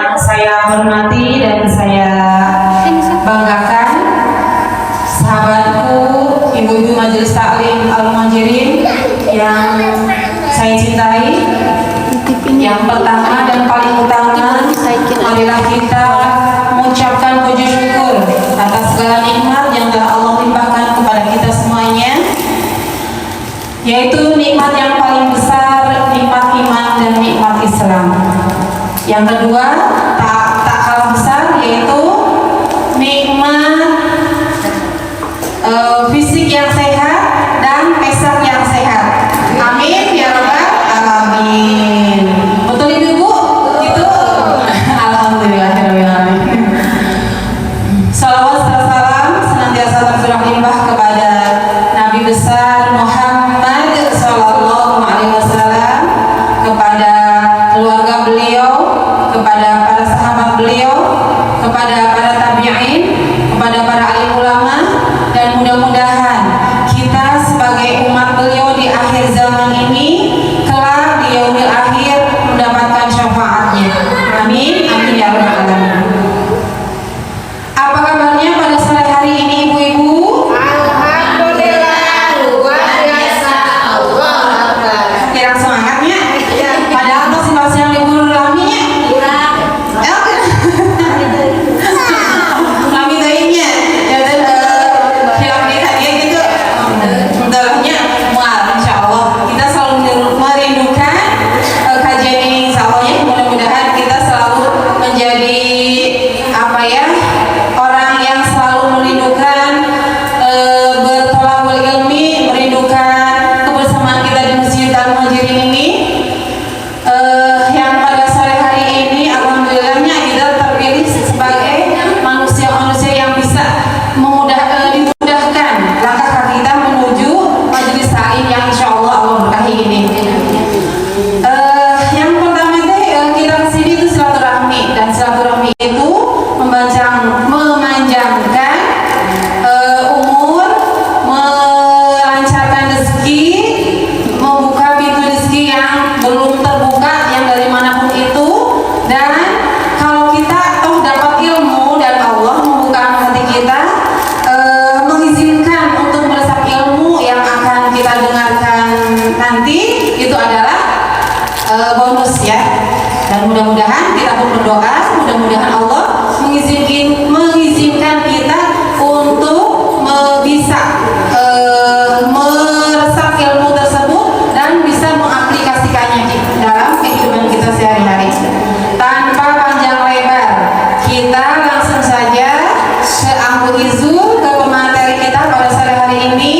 yang saya hormati dan saya banggakan, sahabatku, ibu-ibu majelis taklim Al-Muhajirin yang saya cintai. Yang pertama dan paling utama, marilah kita mengucapkan puji syukur atas segala nikmat yang telah Allah limpahkan kepada kita semuanya, yaitu nikmat yang paling besar, nikmat iman dan nikmat Islam. Yang kedua, tak kalah besar, yaitu nikmat fisik yang sehat dan pesat yang sehat. Amin ya rabbal alamin. Betul ibu? Itu alhamdulillah. Salawat serta salam senantiasa tercurah limpah kepada Nabi besar Muhammad sallallahu alaihi wasallam, kepada keluarga beliau, kepada para sahabat beliau, kepada para tabi'in, kepada para alim ulama, dan mudah-mudahan kita sebagai umat beliau di akhir zaman ini kelak di yaumil akhir mendapatkan syafaatnya. Amin, amin ya rabbal alamin. Apa kabarnya pada sore hari ini ibu-ibu? Alhamdulillah, luar biasa. Allah Akbar. Kira semangatnya? Padahal masih yang libur laminya. Lami dayanya. Jadi hilang di hadiah gitu. Udahnya mual insyaallah. Kita selalu merindukan kajian ini insyaallah ya. Mudah-mudahan kita selalu menjadi apa ya? Orang yang selalu merindukan bertolakul ilmi, merindukan kebersamaan kita di Masjid Al-Muhajirin ini. Yang pada sore hari ini alhamdulillahnya kita terpilih sebagai manusia-manusia yang bisa dimudahkan langkah kita menuju majelis taklim yang insyaallah Allah berkahi ini. Yang pertama kita kesini itu silaturahmi, dan silaturahmi itu memanjangkan umur, melancarkan rezeki, membuka pintu rezeki yang belum terbuka yang dari manapun itu. Dan kalau kita toh dapat ilmu dan Allah membuka hati kita, mengizinkan untuk meresap ilmu yang akan kita dengarkan nanti, itu adalah bonus ya. Dan mudah-mudahan kita pun berdoa, mudah-mudahan Allah mengizinkan kita untuk bisa meresap ilmu tersebut dan bisa mengaplikasikannya dalam kehidupan kita sehari-hari. Tanpa panjang lebar, kita langsung saja ke Ambu Izul, ke pemateri kita pada sore hari ini.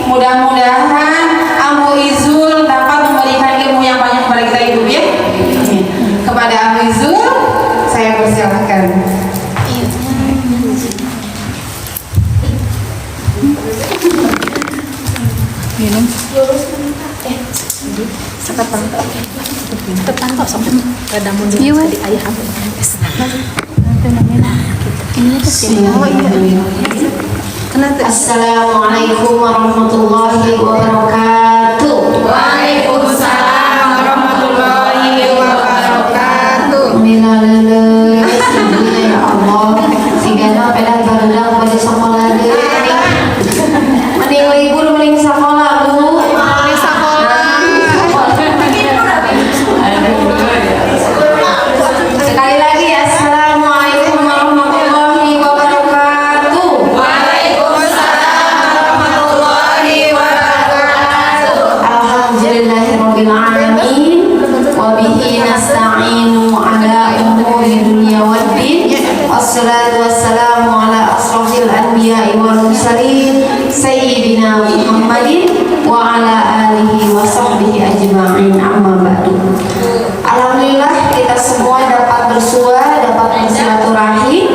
Mudah-mudahan Ambu Izul dapat memberikan ilmu yang banyak kepada kita ibu ya. Kepada Ambu Izul, saya persilahkan. Minum. Terpantau sampai kada mundur di ayah aku. Assalamualaikum warahmatullahi wabarakatuh. Waalaikumsalam warahmatullahi wabarakatuh. Ya Allah, sigana pelan barudak pada sekolah deh. Mending ibu mending sekolah bu. Mending sekolah. Sekali lagi ya, assalamualaikum warahmatullahi wabarakatuh. Waalaikumsalam warahmatullahi wabarakatuh. Alhamdulillahirabbil alamin wa bihi nasta'inu ala umuri dunya waddin. Wassalatu wassalamu ala asrofil anbiya'i wal mursalin sayyidina Muhammadin wa ala alihi wa sahbihi ajma'in, amma ba'du. Alhamdulillah kita semua dapat bersua, dapat bersilaturahim.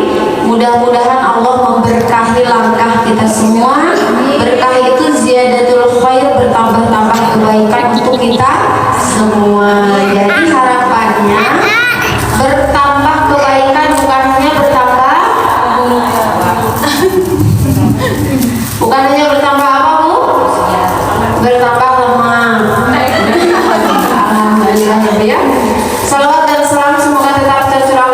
Mudah-mudahan Allah memberkahi langkah kita semua. Berkah itu ziyadatul khair, bertambah-tambah kebaikan untuk kita semua. Jadi harapannya bertambah kebaikan, bukan hanya bertambah bukan hanya bertambah apa bu? Bertambah lemah. Alhamdulillah ya. Salawat dan salam semoga tetap tercurah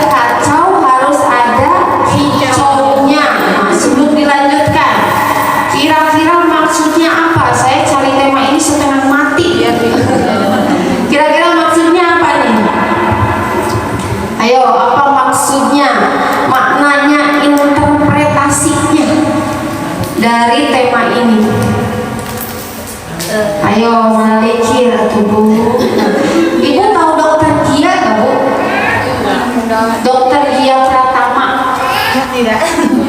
kacau harus ada kicaunya. Nah, sebelum dilanjutkan, kira-kira maksudnya apa? Saya cari tema ini setengah mati. Kira-kira maksudnya apa nih? Ayo, apa maksudnya? Maknanya, interpretasinya dari tema ini. Ayo, Malekir atau Bu. Ibu tahu dokter Gia nggak, Bu? Dokter Gia Pratama. Tidak.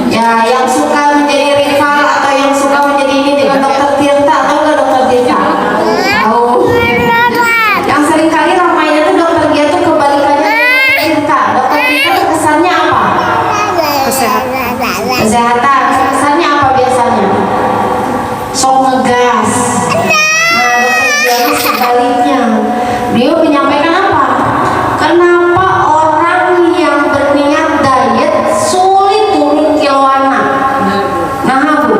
Ya, yang suka menjadi rival atau yang suka menjadi ini dengan dokter Tirta, atau enggak dokter Tirta? Tahu. Yang sering kali ramainya tuh dokter Gia tuh kebalikannya dokter Tirta. Dokter Tirta tuh kesannya apa? Kesehatan. Kesehatan. Kesannya apa biasanya? Sok ngegas. Nah, dokter Gia itu sebaliknya. Beliau menyampaikan apa? Kenapa orang yang berniat diet sulit turun kiloana? Nah, Bu.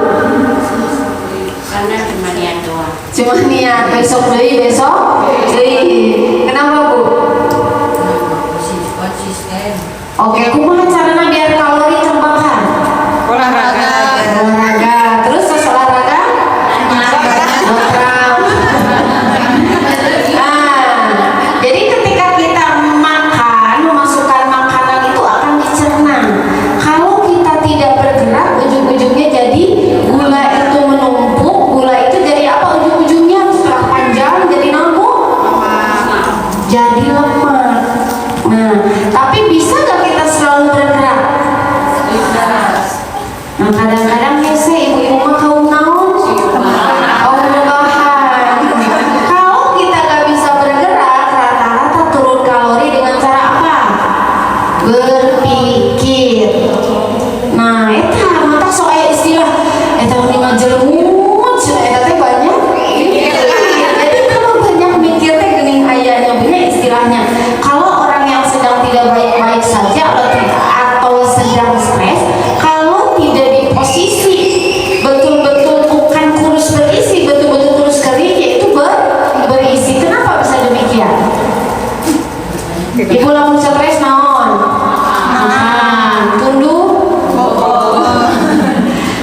Karena cuma niat doang. Cuma niat besok besok. Kenapa, Bu? Konsisten. Oke, kumaha caranya biar kalori terbakar? Olahraga. Olahraga. Terus olahraga? Nongkrong. Jadi ketika kita makan, memasukkan makanan itu akan dicerna. Kalau kita tidak bergerak, ujung-ujungnya jadi gula itu menumpuk. Gula itu jadi apa? Ujung-ujungnya setelah panjang jadi nambung, jadi lemak. Nah, tapi bisa gak kita selalu bergerak? Nah, kadang-kadang biasa ibu-ibu mah kaum naon, kaum rebahan. Kalau kita gak bisa bergerak, rata-rata turun kalori dengan cara apa? Berpikir. Nah, eta mata sok aya istilah eta mending ngajelmut, eta teh banyak. Jadi kalau banyak mikir teh geuning ayanya punya istilahnya. Kalau orang yang sedang tidak baik-baik saja atau sedang stres, kalau tidak di posisi betul-betul bukan kurus berisi, betul-betul kurus kering, yaitu berisi. Kenapa bisa demikian? Ibu lamun stres naon? Tunduk.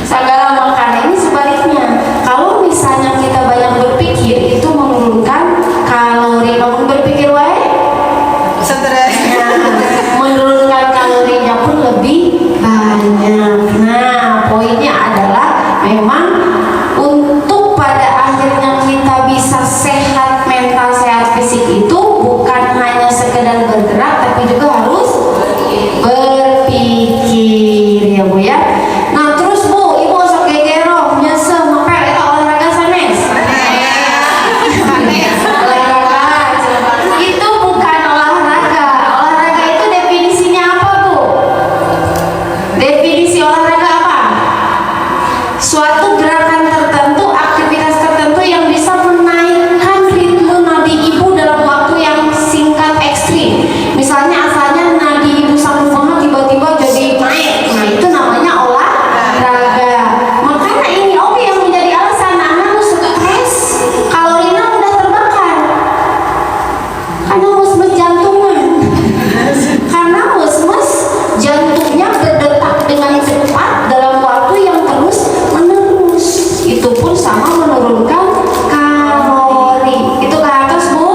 Segala makanan ini sebaliknya. Kalau misalnya kita banyak berpikir, itu menurunkan kalori. Namun berpikir wae Stres. menurunkan kalorinya pun lebih banyak. Nah, poinnya adalah memang untuk pada akhirnya kita bisa sehat mental, sehat fisik itu bukan hanya sekedar bergerak, tapi juga harus berpikir, ya Bu ya. Nah, terus Bu, Ibu sok gegero nyese mepel eta olahraga sanes. Olahraga itu bukan olahraga. Olahraga itu definisinya apa, Bu? Definisi olahraga apa? Suatu gerakan tertentu, aktivitas tertentu yang bisa menaikkan ritme nadi ibu dalam waktu yang singkat ekstrim. Misalnya asalnya nadi ibu sakumaha tiba-tiba jadi naik. Nah, itu namanya olahraga. Makanya ini oke yang menjadi alasan anak stres, kalorinya mudah terbakar. Karena musmes jantungan. Karena musmes jantungnya berdetak dengan cepat dalam waktu yang terus menerus. Itu pun sama menurunkan kalori. Itu ke atas, Bu.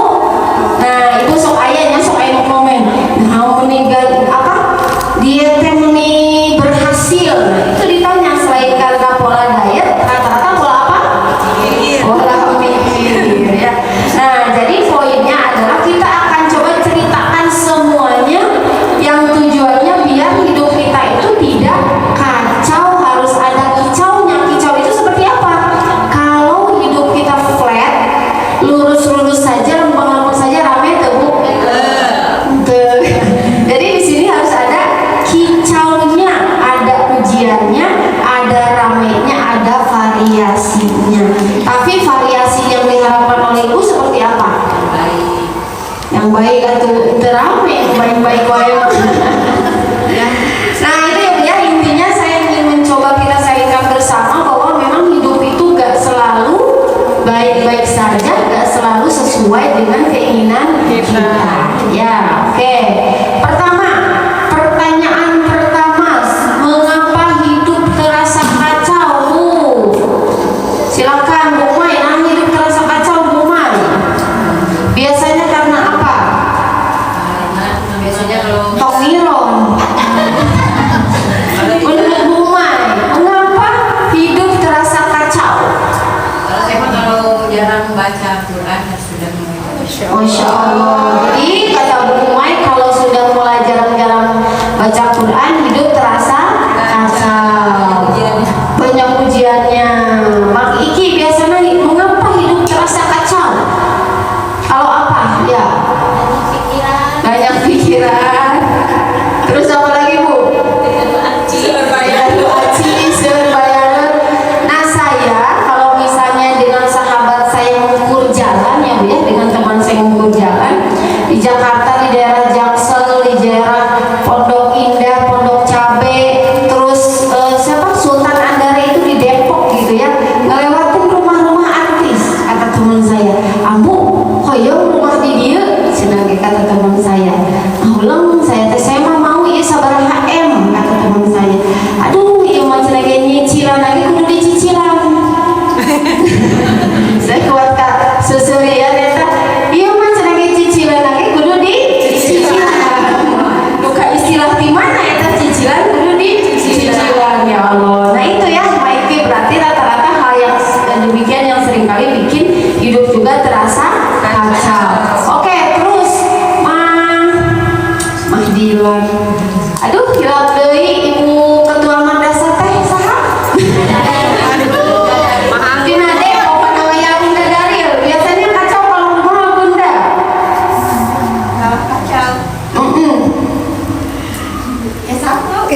Nah, Ibu sok ayahnya sok ayah komen. Nah, meninggal apa? Diet yang meni berhasil. Nah, itu ditanya selain karena pola diet, rata-rata pola apa? Pola mikir, ya. Nah, jadi poinnya adalah kita akan coba ceritakan semuanya yang tujuannya biar hidup kita itu tidak kacau, harus ada kicaunya. Kicau itu seperti apa? Kalau hidup kita flat, lurus-lurus saja, lempeng-lempeng saja, rame tuh, Bu. Tuh. Jadi di sini harus ada kicaunya. Tomiron. Menurut Bu Mai, mengapa hidup terasa kacau? Kalau saya mah kalau jarang baca Quran ya sudah mulai. Masya Allah. Jadi kata Bu Mai, kalau sudah mulai jarang-jarang baca Quran, hidup terasa kacau. Banyak ujiannya. Mak Iki biasanya mengapa hidup terasa kacau? Kalau apa? Ya. Banyak pikiran. Terus apa lagi Bu? Serbayangan. Nah saya kalau misalnya dengan sahabat saya mengukur jalan ya Bu ya, dengan teman saya mengukur jalan di Jakarta, di daerah Jaksel, di daerah Pondok Indah, Pondok Cabe, terus siapa Sultan Andare itu di Depok gitu ya, ngelewatin rumah-rumah artis. Kata teman saya, Ambu, hoyong rumah di dia, senang kata teman saya. Ulang saya mah mau ya sabar HM, kata teman saya. Aduh, iya macam lagi nyicilan lagi kudu dicicilan. Saya kuat kak susurian eta. Iya macam lagi cicilan lagi kudu dicicilan. Bukan istilah di mana eta cicilan kudu dicicilan ya Allah. Nah itu ya, Maiki berarti rata-rata hal yang demikian yang seringkali bikin hidup juga terasa kacau. Oke, terus Mah Dilan. Aduh, hilang deui Ibu Ketua Madrasah teh saha? Tina Deo pada wayang Gadaril. Biasanya kacau kalau rumah Bunda. Kacau. Ya satu.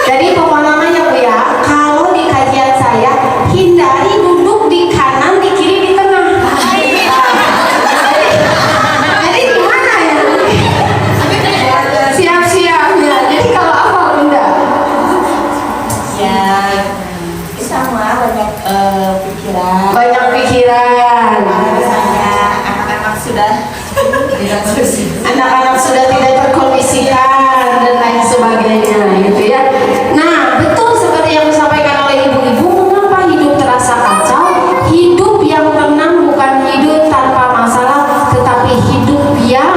Jadi pokoknya ya Bu ya, kalau di kajian saya hindari duduk di kanan, di kiri, di tengah. Jadi gimana ya? Siap-siap ya. Jadi kalau apa Bunda? Ya, sama banyak pikiran. Banyak pikiran. Misalnya anak-anak sudah tidak terus. Anak-anak sudah tidak terkondisikan dan lain sebagainya gitu ya. Nah betul seperti yang disampaikan oleh ibu-ibu, mengapa hidup terasa kacau? Hidup yang tenang bukan hidup tanpa masalah, tetapi hidup yang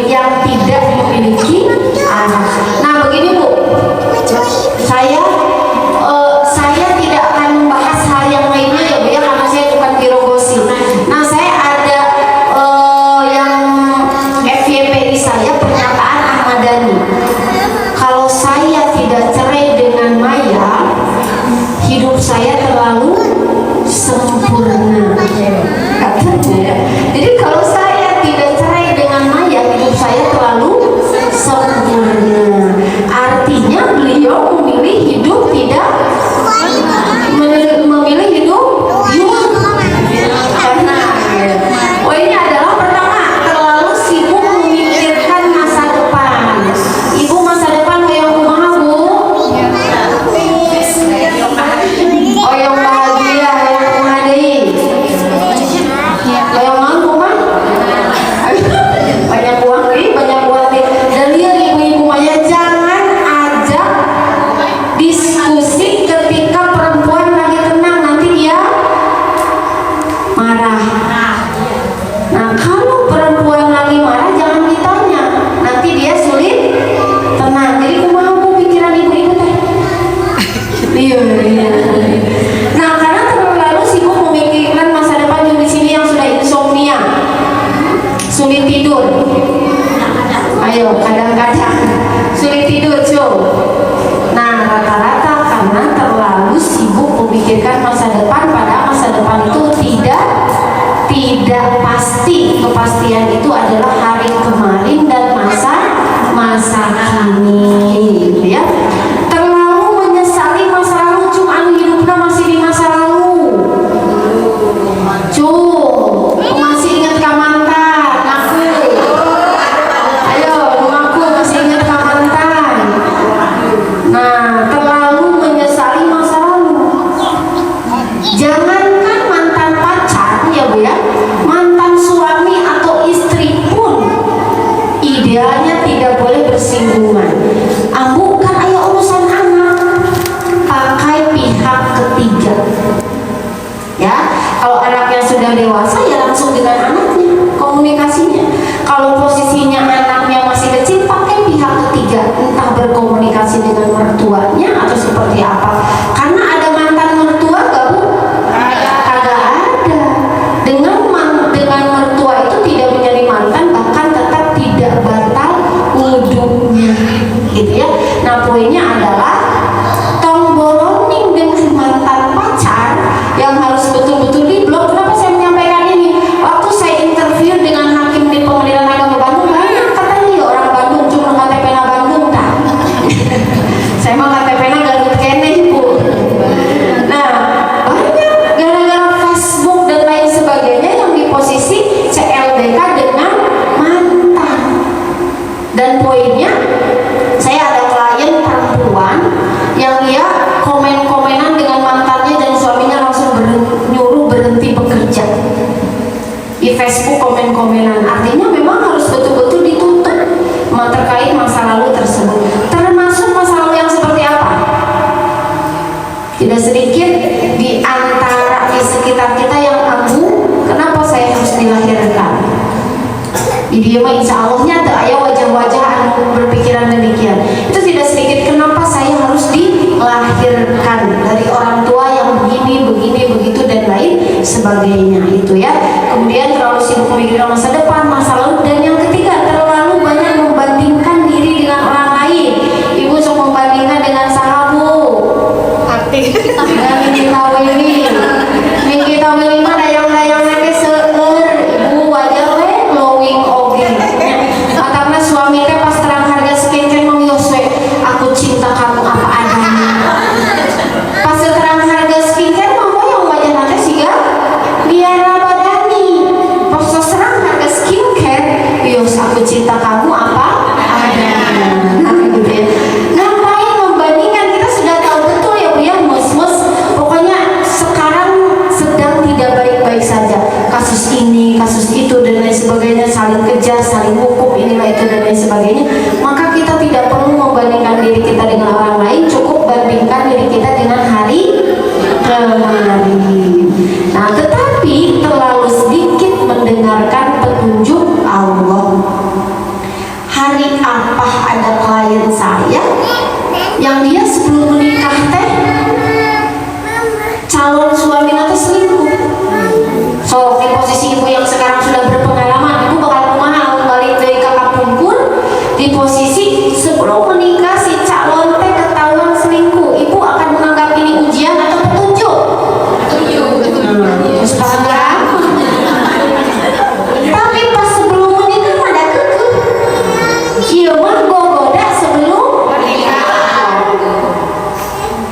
yang tidak memiliki anak. Nah begini Bu, saya tidak akan membahas hal yang lainnya ya Bu ya, karena saya bukan biro gosip. Nah saya ada yang FYP di saya, pernyataan Ahmad Dhani. Kalau saya tidak cerai dengan Maya, hidup saya terlalu sempurna. Katanya ya. Jadi kalau saya tidak cerai dengan Maya, hidup saya terlalu sempurna. Artinya beliau memilih hidup tidak memilih hidup karena ini adalah pertama, terlalu sibuk memikirkan masa depan. Ibu masa depan yang kumaha Bu? Oh yang bahagia, yang kumaha deui? Yang mau kumaha? Banyak uang nih, banyak uang nih. Dan lihat ibu-ibu Maya, jangan ajak diskusi ketika perempuan lagi tenang, nanti dia marah. Nah kalau perempuan lagi marah jangan ditanya, nanti dia sulit tenang. Jadi kumaha Bu pikiran ibu-ibu teh? Iya. Nah karena terlalu sibuk memikirkan masa depan di sini yang sudah insomnia, sulit tidur. Ayo kadang-kadang sulit tidur cuy. Nah rata-rata karena terlalu sibuk memikirkan masa depan, padahal masa depan itu tidak pasti. Kepastian itu adalah hari kemarin dan masa kini gitu ya. Terlalu menyesali masa lalu, cuma hidupnya masih di masa lalu. Masih ingat ke mantan aku. Ayo aku masih ingat ke mantan. Nah terlalu menyesali masa lalu. Jangankan mantan pacar ya Bu ya, mantan suami atau istri pun idealnya tidak boleh bersinggungan. Ambu kan ayah urusan anak, pakai pihak ketiga. Ya, kalau anaknya sudah dewasa ya langsung dengan anaknya komunikasinya. Kalau posisinya Dan poinnya, saya ada klien perempuan yang dia komen-komenan dengan mantannya dan suaminya langsung nyuruh berhenti bekerja di Facebook. Komen-komenan artinya memang harus betul-betul ditutup terkait masa lalu tersebut. Termasuk masa lalu yang seperti apa? Tidak sedikit di antara di sekitar kita yang abu, kenapa saya harus dilahirkan? Di dia mah insya Allahnya tak ada wajah-wajah anu berpikiran demikian. Itu tidak sedikit kenapa saya harus dilahirkan dari orang tua yang begini begitu dan lain sebagainya itu ya. Kemudian terlalu sibuk memikirkan masa depan, masa lalu, dan yang ketiga terlalu banyak membandingkan diri dengan orang lain. Ibu sok membandingkan dengan sahabu Hati. dengan Nikita Willy mah dayang-dayang nake seueur ibu wajah we glowing oge. Matangna suami teh pas terang harga skincare mah wios we aku cinta kamu apa adanya. Pas terang harga skincare mah yang wajah nate siga biara badani. Pas terang harga skincare wios aku cinta kamu apa adanya. Gitu ya. Ngapain membandingkan, kita sudah tahu betul ya Bu ya, mus-mus pokoknya sekarang sedang tidak baik-baik saja, kasus ini kasus itu dan lain sebagainya, saling kejar saling hukum inilah itu dan lain sebagainya. Maka kita tidak perlu membandingkan diri kita dengan orang lain, cukup bandingkan diri kita dengan hari kemarin. Nah tetapi terlalu sedikit mendengarkan petunjuk Allah. Hari apa ada klien saya yang dia sebelum menikah teh calon suami nanti selingkuh. So di posisi ibu yang sekarang sudah berpengalaman, ibu bakal kumaha balik dari kakak pungkur. Di posisi sebelum menikah si calon teh ketahuan selingkuh, ibu akan menganggap ini ujian atau petunjuk? Terus paham? Tapi pas sebelum menikah ada kekeh. Iya mah gogoda sebelum menikah.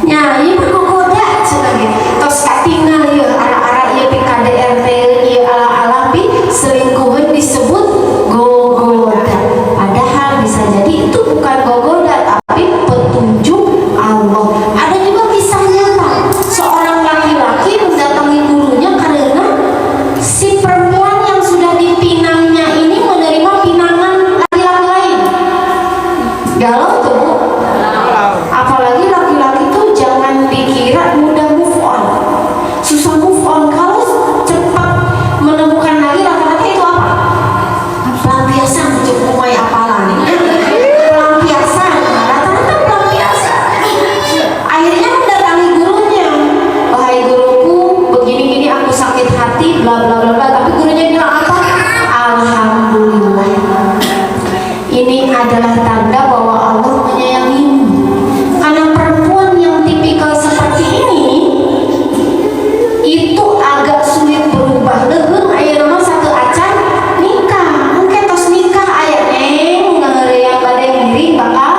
Ya, ieu mah gogoda cenah. Tos katingal ieu ara-ara ieu pi KDRT ieu ala-ala pi selingkuhan disebut gogoda. Padahal bisa jadi itu bukan gogoda tapi petunjuk Allah. Ada juga kisah nyata seorang laki-laki mendatangi gurunya karena si perempuan yang sudah dipinangnya ini menerima pinangan laki-laki lain. Galau tuh Bu. Apalagi laki-laki tuh jangan dikira mudah move on, susah move on. Kalau cepat menemukan lagi laki-laki itu apa? Pelampiasan, cukup umay apalan. Pelampiasan, rata-rata pelampiasan. Akhirnya mendatangi gurunya, wahai guruku begini-gini aku sakit hati bla bla bla bla. Tapi gurunya bilang apa? Alhamdulillah, ini adalah tanda bahwa Allah menyayangimu. Karena perempuan yang tipikal seperti ini itu agak sulit berubah. Leuheung aya nama satu acan nikah, mungkin tos nikah aya neng yang bade ngiri bakal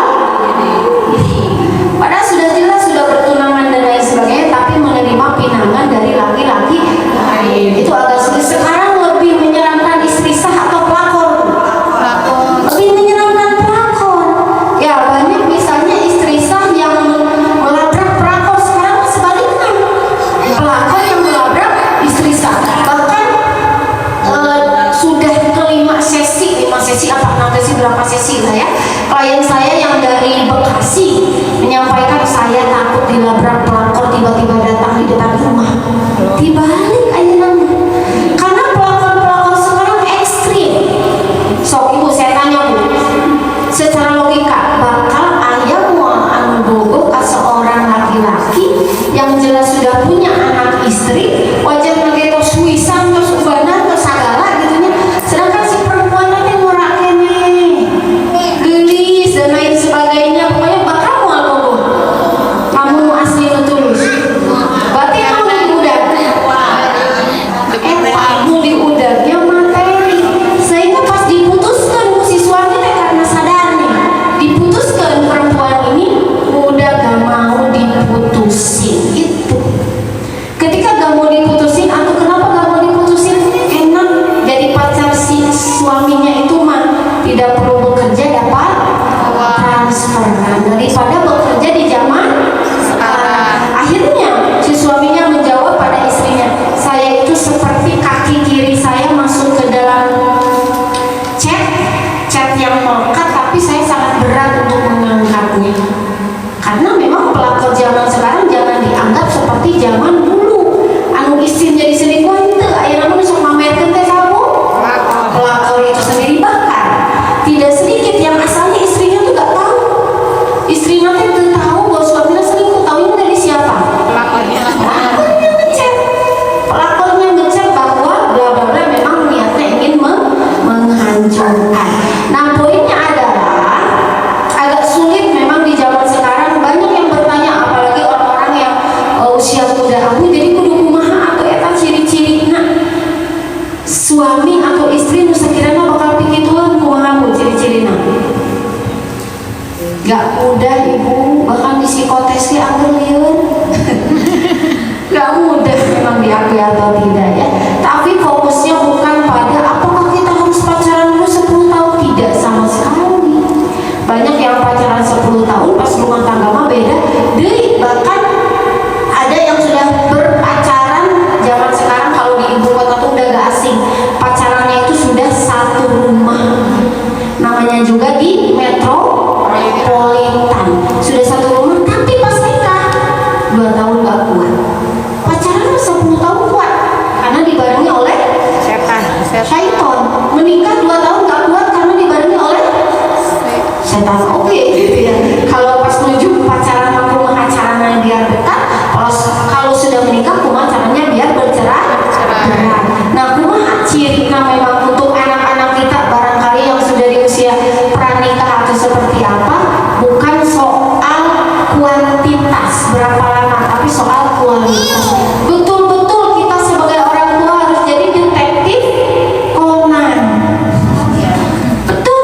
padahal sudah jelas sudah bertunangan dan lain sebagainya, tapi menerima pinangan dari laki-laki lain itu agak sulit. Sekarang lebih menyeramkan istri sah atau pelakor? Lebih menyeramkan pelakor. Ya banyak misalnya istri sah yang melabrak pelakor. Sekarang sebaliknya pelakor yang melabrak istri sah. Bahkan sudah ke 5 sesi apa 6 sesi berapa sesi lah ya. Klien saya yang dari Bekasi menyampaikan saya takut dilabrak pelakor, tiba-tiba datang di depan rumah. Dibalik aja namanya. Karena pelakor-pelakor sekarang ekstrim. So ibu saya tanya Bu, secara logika bakal ayah mau anu bogo ke seorang laki-laki yang jelas sudah punya anak istri, wajar nage tos wisan tos ubana tos sagala gitu nya. Sedangkan si perempuan nanti ngorak kene gelis dan lain sebagainya, pokoknya bakal moal bogo. Kamu asli nu tulus. Berarti kamu Gak mudah ibu, bahkan di psikotesnya aku liur. Gak mudah memang diakui atau tidak ya. Tapi fokusnya bukan pada apakah kita harus pacaran dulu 10 tahun, tidak sama sekali. Banyak yang pacaran 10 tahun pas rumah tangga mah beda. Bahkan ada yang sudah berpacaran zaman sekarang, kalau di ibu kota tuh udah gak asing. Pacarannya itu sudah satu rumah. Namanya juga di metropolitan. Sudah satu rumah, tapi pas nikah 2 tahun gak kuat. Pacaran 10 tahun kuat karena dibarengi oleh syaitan. Menikah 2 tahun gak kuat karena dibarengi oleh setan. Oke, gitu ya. Kalau pas menuju pacaran aku caranya biar dekat, kalau sudah menikah kumaha caranya biar bercerai. Nah, kumaha cirina memang untuk anak-anak kita barangkali yang sudah di usia pranikah atau seperti apa, bukan soal kuantitas berapa lama, tapi soal kualitas. Betul-betul kita sebagai orang tua harus jadi detektif Conan. Betul,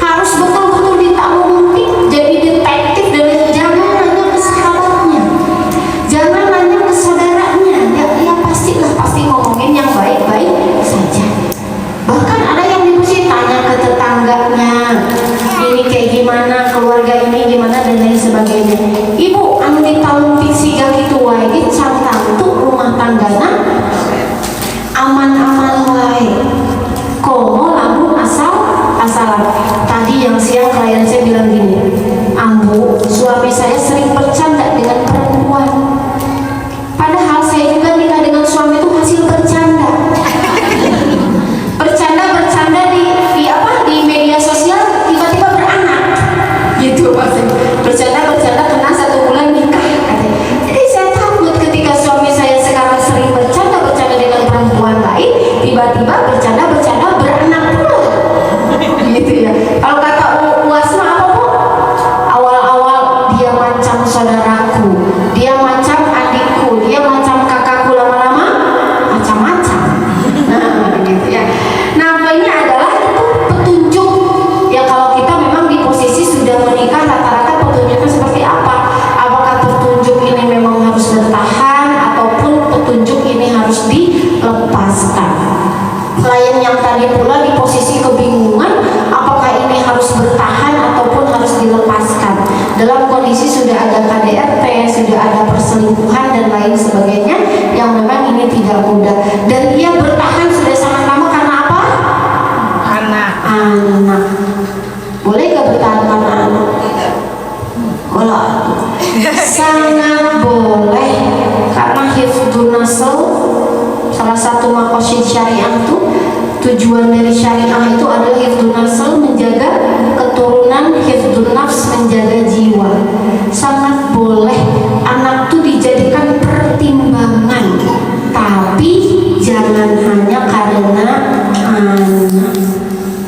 harus betul-betul ditakuti jadi detektif, dan jangan nanya ke sahabatnya, jangan nanya ke saudaranya. Ya pastilah, pasti ngomongin yang baik-baik saja. Bahkan ada yang mesti tanya ke tetangganya, ini kayak gimana, keluarga ini gimana, dan lain sebagainya. Ibu anu ditalung siga gitu wae ge cantang tuh rumah tanggana aman-aman wae. Komo lamun asal-asalan. Tadi yang siang klien saya bilang gini, Ambu, suami saya sering bercanda dengan perempuan. Padahal saya juga nikah dengan suami itu hasil bercanda. bercanda di media sosial, tiba-tiba beranak gitu pasti. Bercanda kena 1 bulan nikah katanya. Jadi saya takut ketika suami saya sekarang sering bercanda dengan perempuan lain, tiba-tiba bercanda beranak pula gitu ya. Kalau kata Uasma apa Bu? Awal-awal dia macam saudaraku, dia macam adikku, dia macam kakakku, lama-lama macam-macam. Nah gitu ya. Nah ini adalah itu petunjuk ya, kalau kita memang di posisi sudah menikah, rata-rata petunjuknya seperti apa? Apakah petunjuk ini memang harus bertahan ataupun petunjuk ini harus dilepaskan? Klien yang tadi pula di posisi kebingungan, apakah ini harus bertahan ataupun harus dilepaskan? Dalam kondisi sudah ada KDRT, sudah ada perselingkuhan dan lain sebagainya, yang memang ini tidak mudah. Dan ia bertahan sudah sangat lama karena apa? Anak. Boleh gak bertahan karena anak? Kalau sangat boleh, karena hifdzun nasl, salah satu maqasid syariah itu, tujuan dari syariah itu adalah hifdzun nasl, menjaga keturunan, hifdzun nafs, menjaga jiwa. Sangat boleh anak itu dijadikan pertimbangan, tapi jangan hanya karena anak.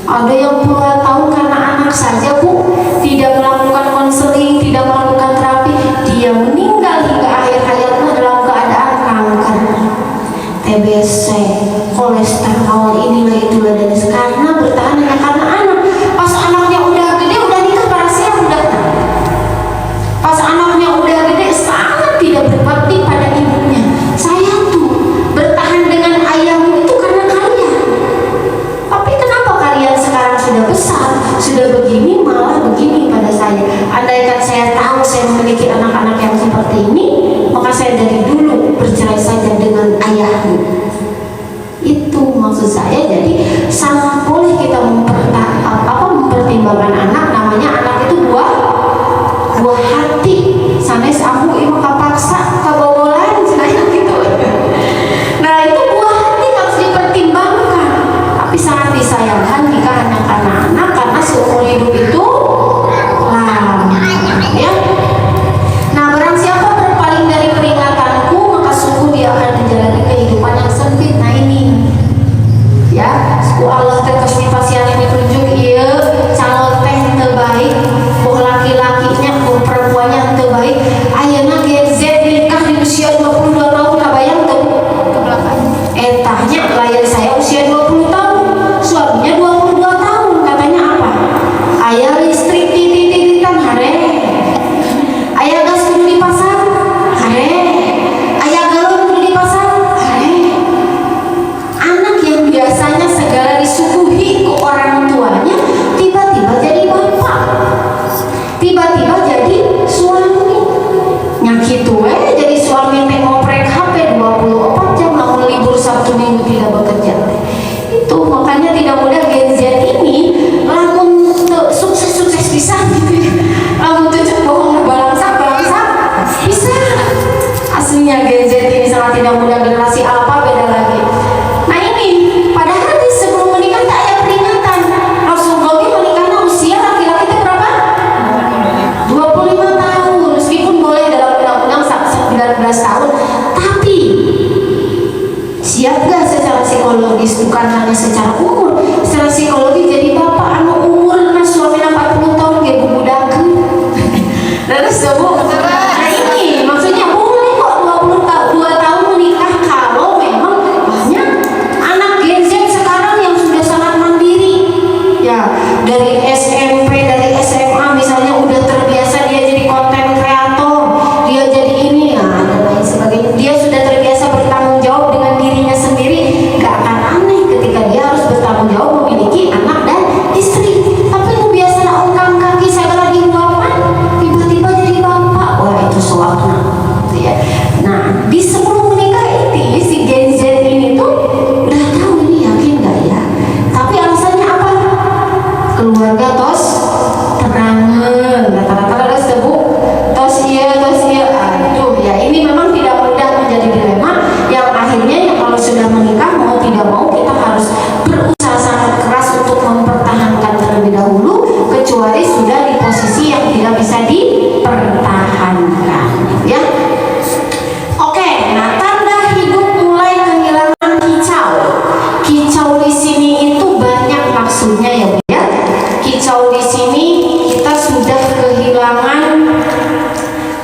Ada yang puluhan tahun karena anak saja Bu, tidak melakukan konseling, tidak melakukan terapi, dia meninggal hingga akhir hayatnya dalam keadaan kanker, TBC, kolesterol, inilah itulah, dan karena bertahan hanya karena anak. Pas anaknya udah gede, udah nikah, para saya udah. Pas anaknya udah gede, sangat tidak berbakti pada ibunya. Saya tuh bertahan dengan ayahmu itu karena kalian. Tapi kenapa kalian sekarang sudah besar, sudah begini, malah begini pada saya? Andaikan saya tahu saya memiliki anak-anak yang seperti ini, maka saya dari dulu bercerai saja dengan ayahmu. Itu maksud saya. Jadi sangat boleh kita mempertimbangkan anak. Namanya anak itu buah hati. Sanes aku ibu kapaksa kabogolan saya gitu. Nah itu buah hati harus dipertimbangkan. Tapi sangat disayangkan jika hanya karena anak, karena seumur hidup itu lama. bukan hanya secara umur, secara psikologi jadi bapak anu umur na suami 40 tahun kayak budak. Terus Bu, nah ini maksudnya boleh kok 22 tahun menikah kalau memang banyak anak Gen Z sekarang yang sudah sangat mandiri. Ya, dari SMP, dari SMA misalnya udah terbiasa dia jadi konten kreator, dia jadi ini ya dan lain sebagainya. Dia sudah terbiasa bertanggung jawab dengan dirinya sendiri. Gak akan aneh ketika dia harus bertanggung jawab memiliki anak dan istri. Tapi lu biasa ungkang kaki segala di bapak, tiba-tiba jadi bapak. Wah itu soalnya, gitu ya. Nah di sebelum menikah ini si Gen Z ini tuh udah tahu ini, yakin gak ya? Tapi alasannya apa? Keluarga tos terangan, rata-rata ada sebut tos iya. Aduh ya ini memang tidak mudah menjadi dilema yang akhirnya ya kalau sudah menikah mau tidak mau kita harus berusaha sangat keras untuk mempertahankan terlebih dahulu, kecuali sudah di posisi yang tidak bisa dipertahankan, ya. Oke, nah tanda hidup mulai kehilangan kicau. Kicau di sini itu banyak maksudnya ya Bu ya. Kicau di sini kita sudah kehilangan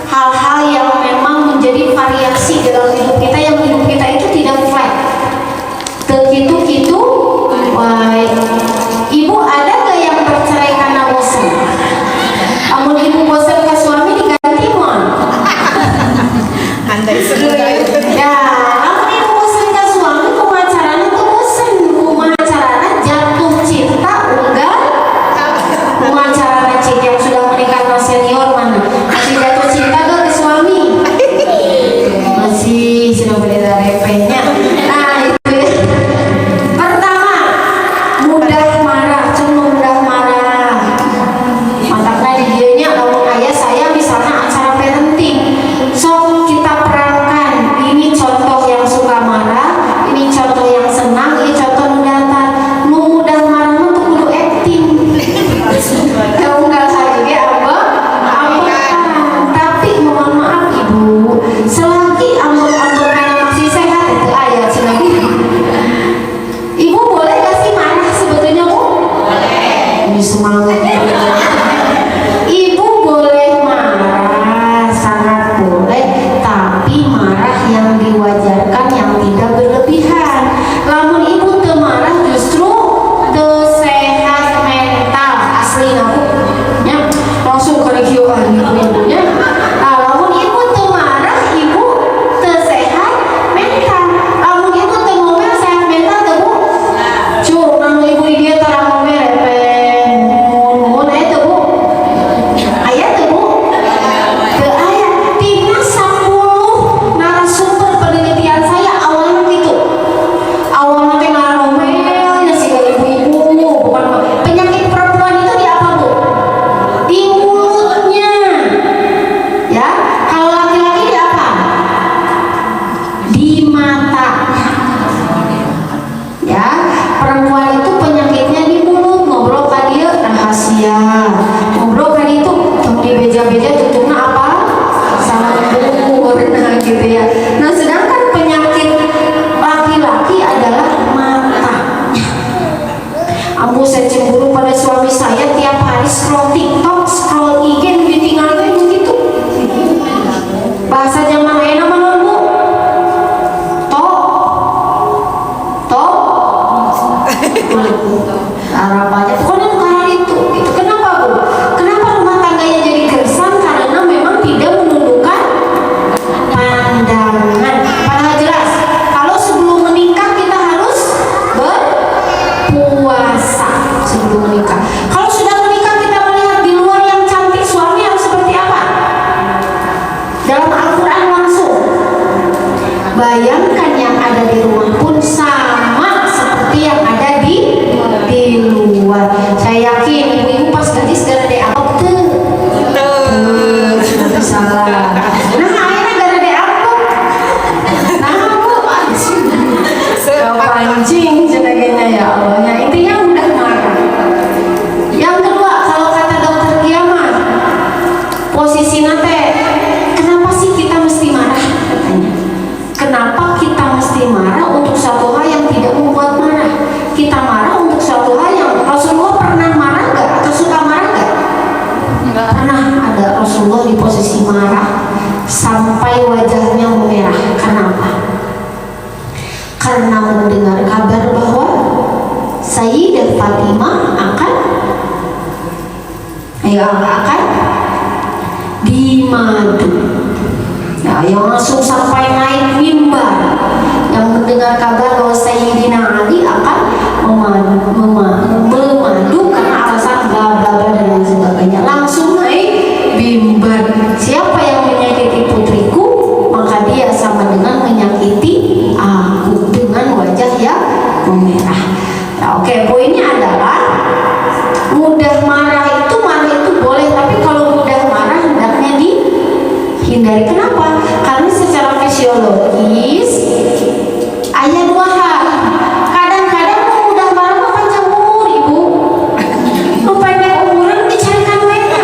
hal-hal yang memang menjadi variasi dalam hidup kita, yang hidup kita itu tidak flat. Begitu-gitu, Ibu ada gak yang bercerai karena bosan? Amun Ibu bosan ke suami diganti mon. Andai semoga itu. Ya, amun Ibu bosan ke suami, kumaha carana tuh bosan, kumaha carana jatuh cinta enggak? Kumaha carana cik yang sudah menikah sama senior mana? Masih jatuh cinta gak ke suami? Masih sudah beda repenya. Nah itu ya. Pertama, mudah marah, mudah marah. Mantaknya di dianya lamun ayah saya misalnya acara parenting, sok kita perankan. Ini contoh yang suka marah, ini contoh yang senang, ini contoh nu datar. Nu mudah marah nu tuh kudu acting. Kalau nggak saja dia apa? Tapi mohon maaf Ibu, selagi ambek-ambek karena masih sehat itu ayat selagi. Ibu boleh gak sih marah sebetulnya Bu? Ini semangat. Ibu boleh marah, sangat boleh, tapi marah yang diwajarkan, yang tidak berlebihan. Lamun Ibu teu marah justru teu sehat mental asli aku. Ya, langsung ke regioan ibu-ibunya. Nah, lamun Ibu teu marah, Ibu teu sehat mental. Lamun Ibu teu ngomel sehat mental teu Bu? Cuk, nang Ibu di dia tarang ngomel pen. Mun aya teu Bu? Aya teu Bu? Teu aya. Tina 10 narasumber penelitian saya awalnya gitu. Awalnya teh ngomel ya sih ibu-ibu, bukan penyakit perempuan itu di apa Bu? Di mulutnya. Ya, kalau laki-laki di apa? Di mata. Ya, perempuan itu penyakitnya di mulut, ngobrol kan dia rahasia. Ngobrol kan itu di beja-beja tutupnya apa? Sambung, nah gitu ya. Nah, sedangkan penyakit laki-laki adalah mata. Ambu saya cemburu pada suami saya tiap hari scroll TikTok, scroll IG, ditinggalkan begitu. Bahasa zaman enak mana Bu? Arab aja pokoknya karena itu. Kenapa yang akan dimadu. Ya, yang langsung sampai naik mimbar, yang mendengar kabar bahwa Sayyidina Ali akan memadu karena alasan bla bla bla dan lain sebagainya, langsung naik mimbar. Siapa yang menyakiti putriku, maka dia sama dengan menyakiti aku, dengan wajah yang memerah. Nah, oke, poinnya adalah mudah marah itu boleh, tapi kalau mudah marah hendaknya dihindari. Kenapa? Karena secara fisiologis ada dua hal. Kadang-kadang mudah marah mah panjang umur, ibu. Lu pendek umuran dicarikan mereka.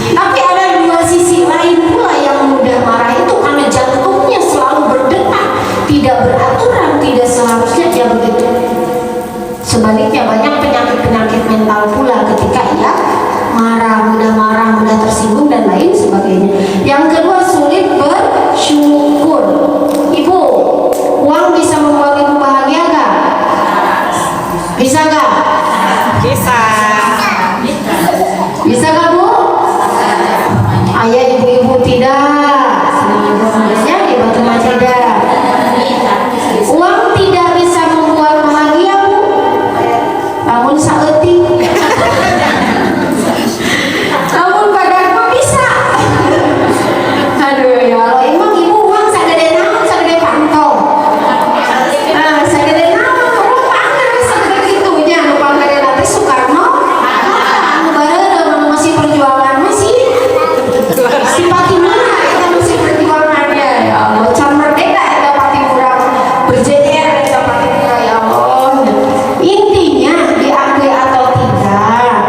Tapi ada dua sisi lain pula yang mudah marah itu karena jantungnya selalu berdetak, tidak beraturan, tidak seharusnya dia begitu. Sebaliknya banyak penyakit-penyakit mental pula ketika ia marah, mudah tersinggung dan lain sebagainya. Yang kedua, sulit bersyukur. Ibu, uang bisa membuat ibu bahagia gak? Bisa gak? Bisa. Bisa gak, Bu? Ayah ibu-ibu tidak. Ya, ibu mah tidak. Uang tidak bisa membuat bahagia, Bu. Namun saeutik. Namun badan mah bisa. Aduh ya Allah, emang ibu uang sagede naon, sagede pantong. Nah, sagede naon, uang pangan sagede kitunya, nu panggede nanti Soekarno. Anu bareudeuh masih perjuangan masih. Si Fatimah eta masih perjuangannya ya Allah, can merdeka eta Fatimah berjejer eta Fatimah ya Allah. Intinya diakui atau tidak,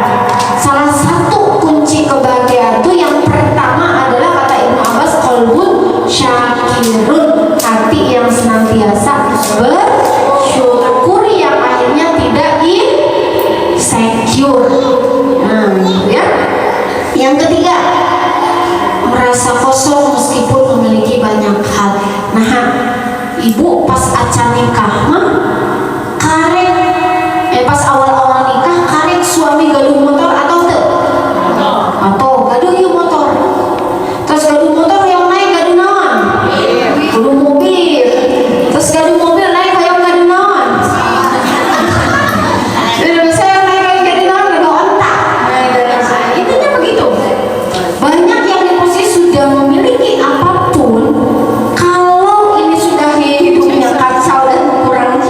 salah satu kunci kebahagiaan itu yang pertama adalah kata Ibnu Abbas, qalbun syakirun, hati yang senantiasa bersyukur yang akhirnya tidak insecure. Nah, gitu ya. Yang ketiga, merasa kosong meskipun memiliki banyak hal. Nah, ibu pas acan nikah mah karek, pas awal-awal nikah karek suami gaduh motor atau teu? Atau gaduh ieu motor. Terus gaduh motor yang naik gaduh naon? Gaduh mobil. Terus gaduh mobil naik hoyong gaduh naon? Bisa yang naik hoyong gaduh naon? Gaduh ontak. Intinya begitu. Banyak yang di posisi sudah memiliki apapun, kalau ini sudah hidupnya kacau dan kurang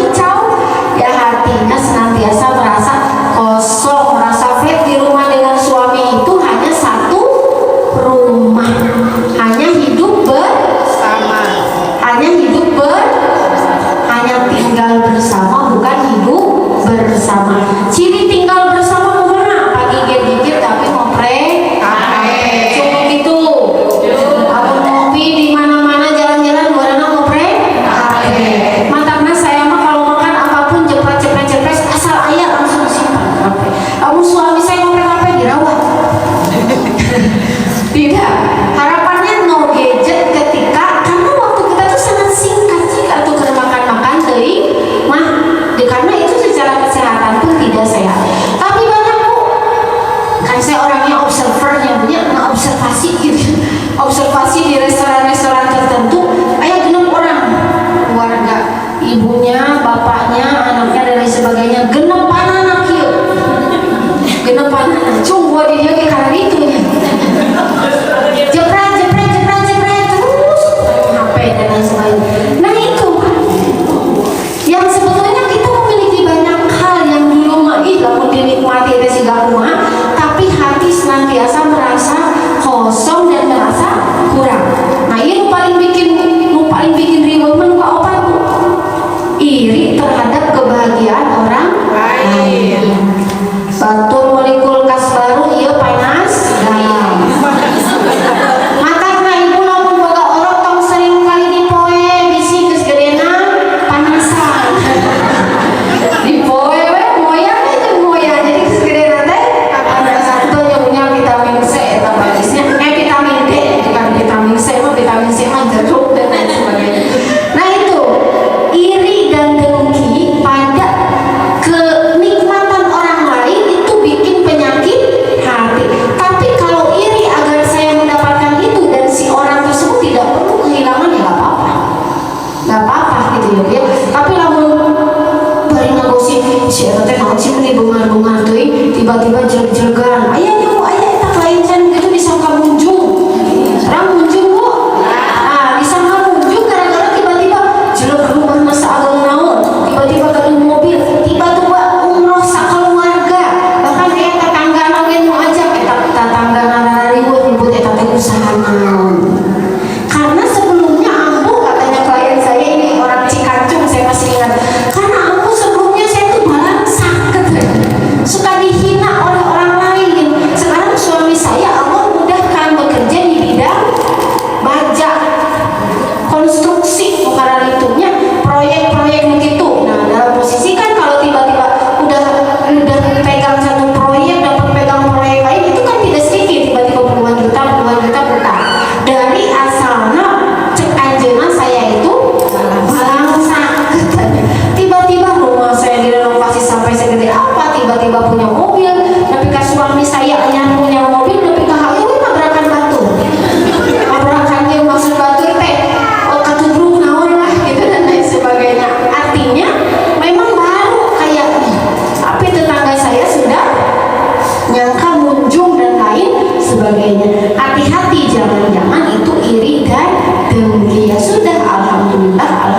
si eta teh naon sih meni bunga-bunga teuing tiba-tiba jeleg-jelegan aya nyamu aya eta klien can gitu disangka munjung orang munjung Bu disangka munjung gara-gara tiba-tiba jeleg rumahna saageng naon tiba-tiba gaduh mobil tiba-tiba umroh sakeluarga bahkan aya tetanggana ge nu ajak eta tetanggana ribut-ribut eta teh usaha naon karena sebelumnya ambu katanya klien saya ini orang Cikancung saya masih ingat karena ambu sebelumnya saya tuh malah sakit suka dihina oleh orang lain. Sekarang suami saya Allah mudahkan bekerja di bidang baja konstruksi bukan itunya proyek-proyek begitu. Nah dalam posisi kan kalau tiba-tiba udah pegang satu proyek dapat pegang proyek lain itu kan tidak sedikit tiba-tiba puluhan juta dari asalnya cek anjeuna saya itu malang sakit tiba-tiba rumah saya direnovasi sampai segede apa tiba-tiba punya mobil tapi ke suami saya yang punya mobil tapi ke hayu tabrakan batu tabrakannya maksud batu teh katubruk naon lah gitu dan lain sebagainya artinya memang baru kayaknya tapi tetangga saya sudah nyangka munjung dan lain sebagainya. Hati-hati jangan-jangan itu iri dan dengki. Ya sudah, alhamdulillah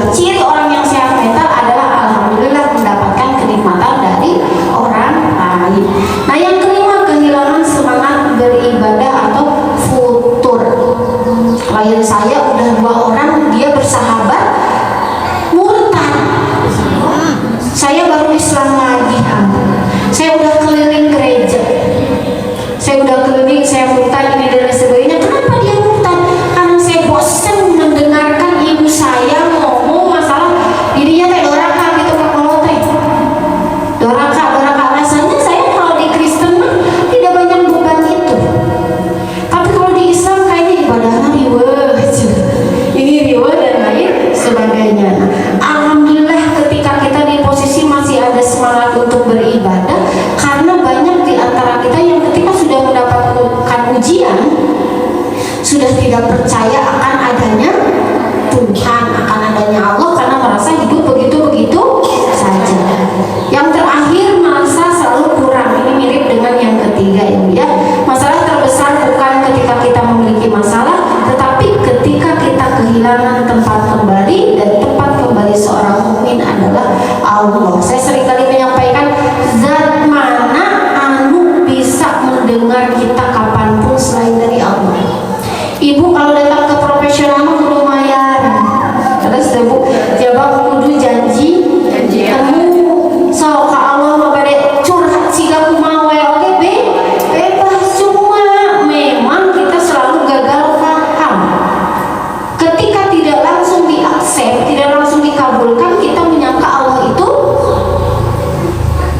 ciri orang yang sehat mental adalah alhamdulillah mendapatkan kenikmatan dari orang lain. Nah yang kelima, kehilangan semangat beribadah atau futur. Klien saya udah 2 orang dia bersahabat murtad. Saya baru Islam lagi, saya udah keliling gereja, saya udah keliling, saya murtad ini dan lain sebagainya. Kenapa dia murtad? Karena saya bosan mendengarkan ibu saya ngomong masalah dirinya teh doraka gitu ke kolot teh. Doraka rasanya saya kalau di Kristen mah tidak banyak beban itu. Tapi kalau di Islam kayaknya ibadahnya riweuh. Ini riweuh dan lain sebagainya. Nah, alhamdulillah ketika kita di posisi masih ada semangat untuk beribadah karena banyak di antara kita yang ketika sudah mendapatkan ujian sudah tidak percaya akan adanya Tuhan, akan adanya Allah karena merasa hidup begitu-begitu saja. Yang terakhir merasa selalu kurang. Ini mirip dengan yang ketiga ya. Masalah terbesar bukan ketika kita memiliki masalah, tetapi ketika kita kehilangan tempat kembali dan tempat kembali seorang mukmin adalah Allah. Saya seringkali menyampaikan zat mana anu bisa mendengar kita kapanpun selain dari Allah. Ibu kalau datang ke profesional kudu lumayan. Terus Bu, jawab kudu janji temu. So ka Allah mah bade curhat siga kumaha we oge bebas cuma memang kita selalu gagal paham. Ketika tidak langsung diaksep, tidak langsung dikabulkan, kita menyangka Allah itu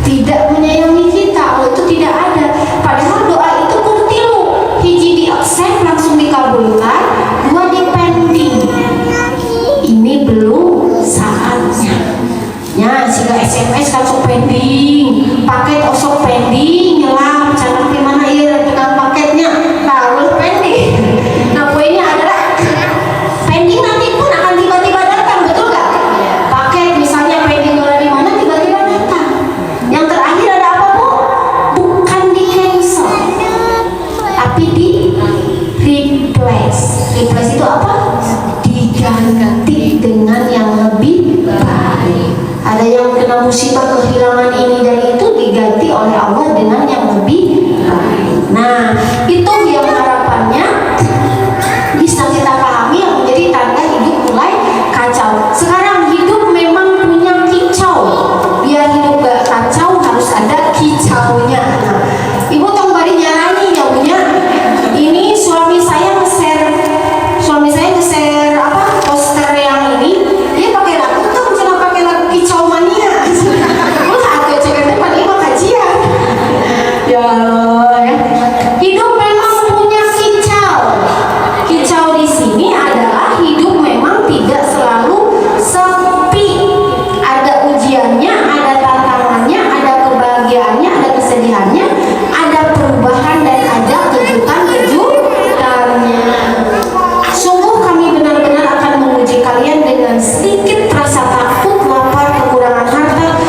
tidak menyayangi kita, Allah itu tidak ada. Padahal doa itu kurtilu, hiji diaksep langsung dikabulkan, 2 dipending. Ini belum saatnya. Ya, jika SMS kan sok pending, paket osok pending, nyelam, jangan gimana ya dengan paketnya, harus pending. Nah, poinnya adalah pending nanti pun akan tiba-tiba datang, betul nggak? Paket misalnya pending di mana tiba-tiba datang. Yang terakhir ada apa Bu? Bukan di cancel, tapi di replace. Replace itu apa? Diganti dengan yang lebih baik. Ada yang kena musibah kehilangan ini dan itu diganti oleh Allah dengan yang lebih baik. Nah, itu yang harapannya bisa kita pahami yang menjadi tanda hidup mulai kacau. Sekarang hidup memang punya kicau. Biar hidup gak kacau harus ada kicaunya. Nah, Ibu tong bari nyarani ya punya. Ini suami saya nge-share apa poster yang ini dia pakai lagu tuh jangan pakai lagu kicau mania. Terus aku cek depan ini kajian. Ya Allah ya. Hidup memang punya kicau. Kicau di sini adalah hidup memang tidak selalu sepi. Ada ujiannya, ada tantangannya, ada kebahagiaannya, ada kesedihannya, ada perubahan dan ada kejutan-kejutannya. Sungguh kami benar-benar akan menguji kalian dengan sedikit rasa takut, lapar, kekurangan harta,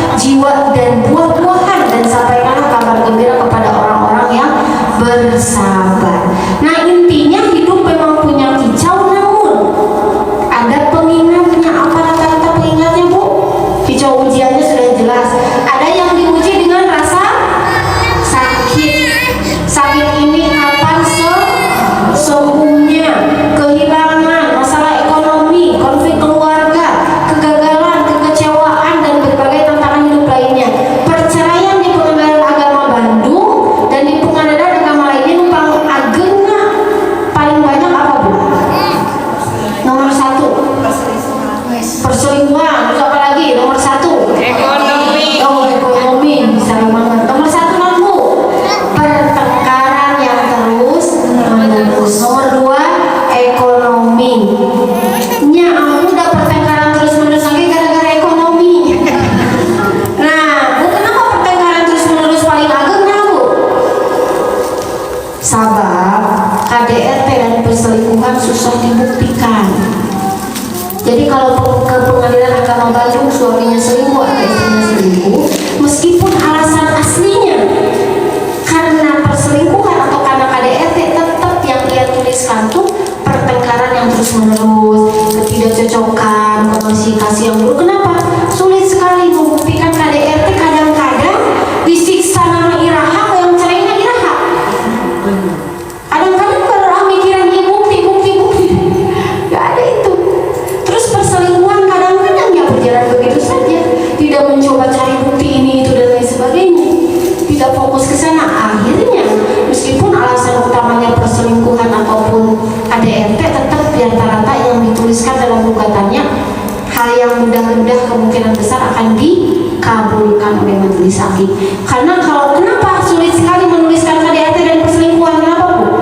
kalau kenapa sulit sekali menuliskan KDRT dan perselingkuhan, kenapa Bu?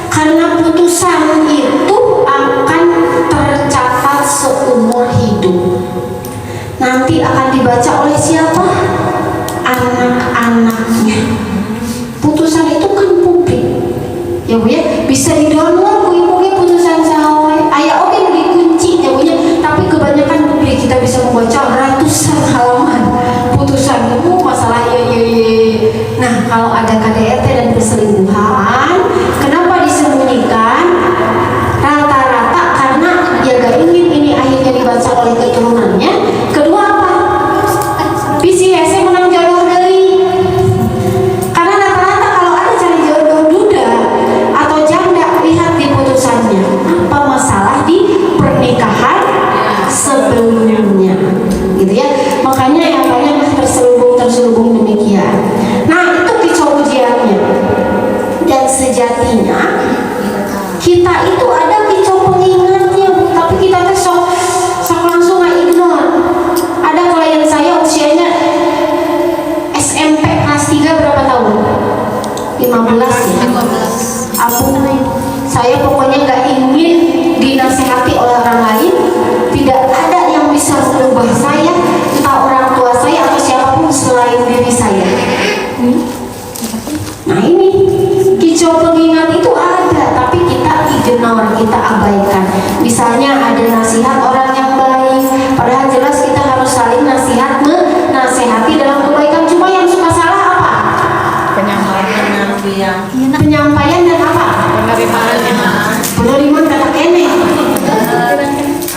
Karena putusan itu akan tercatat seumur hidup. Nanti akan dibaca oleh siapa? Anak-anaknya. Putusan itu kan publik, ya Bu ya, bisa di-download Bu Ibu ya putusan sahawe. Ayah oke dikunci ya Bu ya, tapi kebanyakan publik kita bisa membaca ratusan halaman putusan itu masalah ya. Nah, kalau ada KDRT dan perselingkuhan, kenapa disembunyikan? Rata-rata karena dia gak ingin ini akhirnya dibaca oleh keturunannya. Kedua apa? PCS menang jodoh dari. Karena rata-rata kalau ada cari jodoh duda atau janda, lihat di putusannya apa masalah di pernikahan sebelumnya, gitu ya. Makanya yang banyak terselubung demikian. Nah, itu kicau ujiannya. Dan sejatinya kita itu ada kicau pengingatnya Bu, tapi kita tuh sok langsung ignore. Ada klien saya usianya SMP kelas 3 berapa tahun? 15 ya? 15. Saya pokoknya nggak ingin dinasehati oleh orang lain. Tidak ada yang bisa merubah saya, entah orang tua saya atau siapapun selain diri saya. Nah, ini kicau pengingat itu ada, tapi kita ignore, kita abaikan. Misalnya ada nasihat orang yang baik, padahal jelas kita harus saling menasehati dalam kebaikan. Cuma yang suka salah apa? Penyampaian dan apa? Penerimaan kata kene.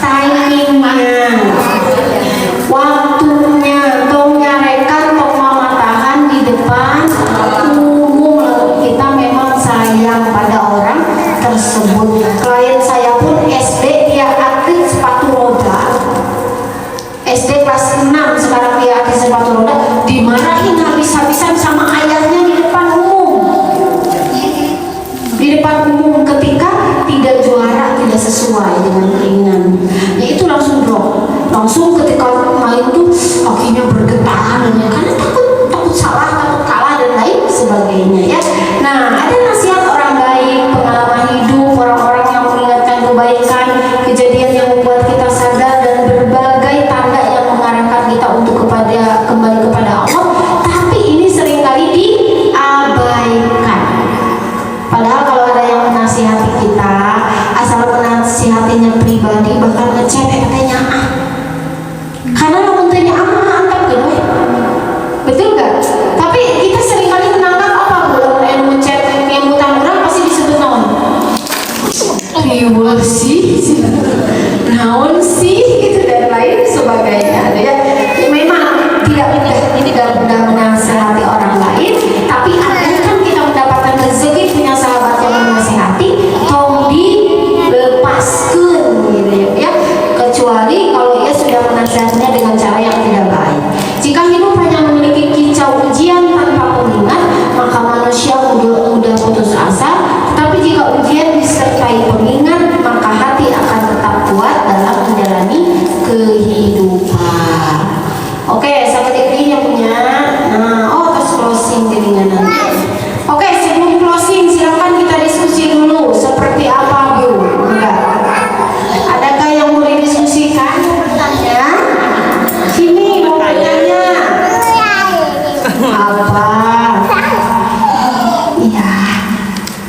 Timingnya, waktunya, tong nyarekan, tong mamatahan di depan umum. Lalu kita memang sayang pada orang tersebut. Klien saya pun SD, dia atlet sepatu roda. SD kelas 6, sekarang dia atlet sepatu roda, dimarahin habis-habisan sama ayahnya di depan umum. Di depan umum ketika tidak juara, tidak sesuai dengan keinginannya. Ya itu langsung drop. Langsung ketika main tuh kakinya bergetar karena takut salah, takut kalah dan lain sebagainya ya. Nah, ada nasihat orang baik, pengalaman hidup, orang-orang yang mengingatkan kebaikan, kejadian yang membuat kita sadar dan berbagai tanda yang mengarahkan kita untuk kembali kepada Allah. Tapi ini seringkali diabaikan. Padahal kalau ada yang menasihati kita, asal menasihatinya pribadi, bahkan ngecek katanya karena lo tanya antap gitu, betul gak? Tapi kita seringkali menangkap apa kalau yang ngecek yang utang orang pasti disebut naon? Riweuh sih, naon sih, gitu dan lain sebagainya. Ya, memang tidak mudah menasihati orang lain, tapi akan kita mendapatkan rezeki punya sahabat yang menasihati, tong dilepaskan gitu ya. Kecuali kalau ia sudah menasihatinya dengan cara yang tidak baik. Jika hidup hanya memiliki kicau ujian tanpa pengingat, maka manusia mudah putus asa. Tetapi jika ujian disertai pengingat, maka hati akan tetap kuat dalam menjalani kehidupan. Oke, sahabat Ikri yang punya. Nah, terus closing jadinya nanti. Oke, sebelum closing silakan kita diskusi dulu. Seperti apa Bu? Enggak. Adakah yang mau didiskusikan? Ya. Sini mau bertanya. Apa? Iya.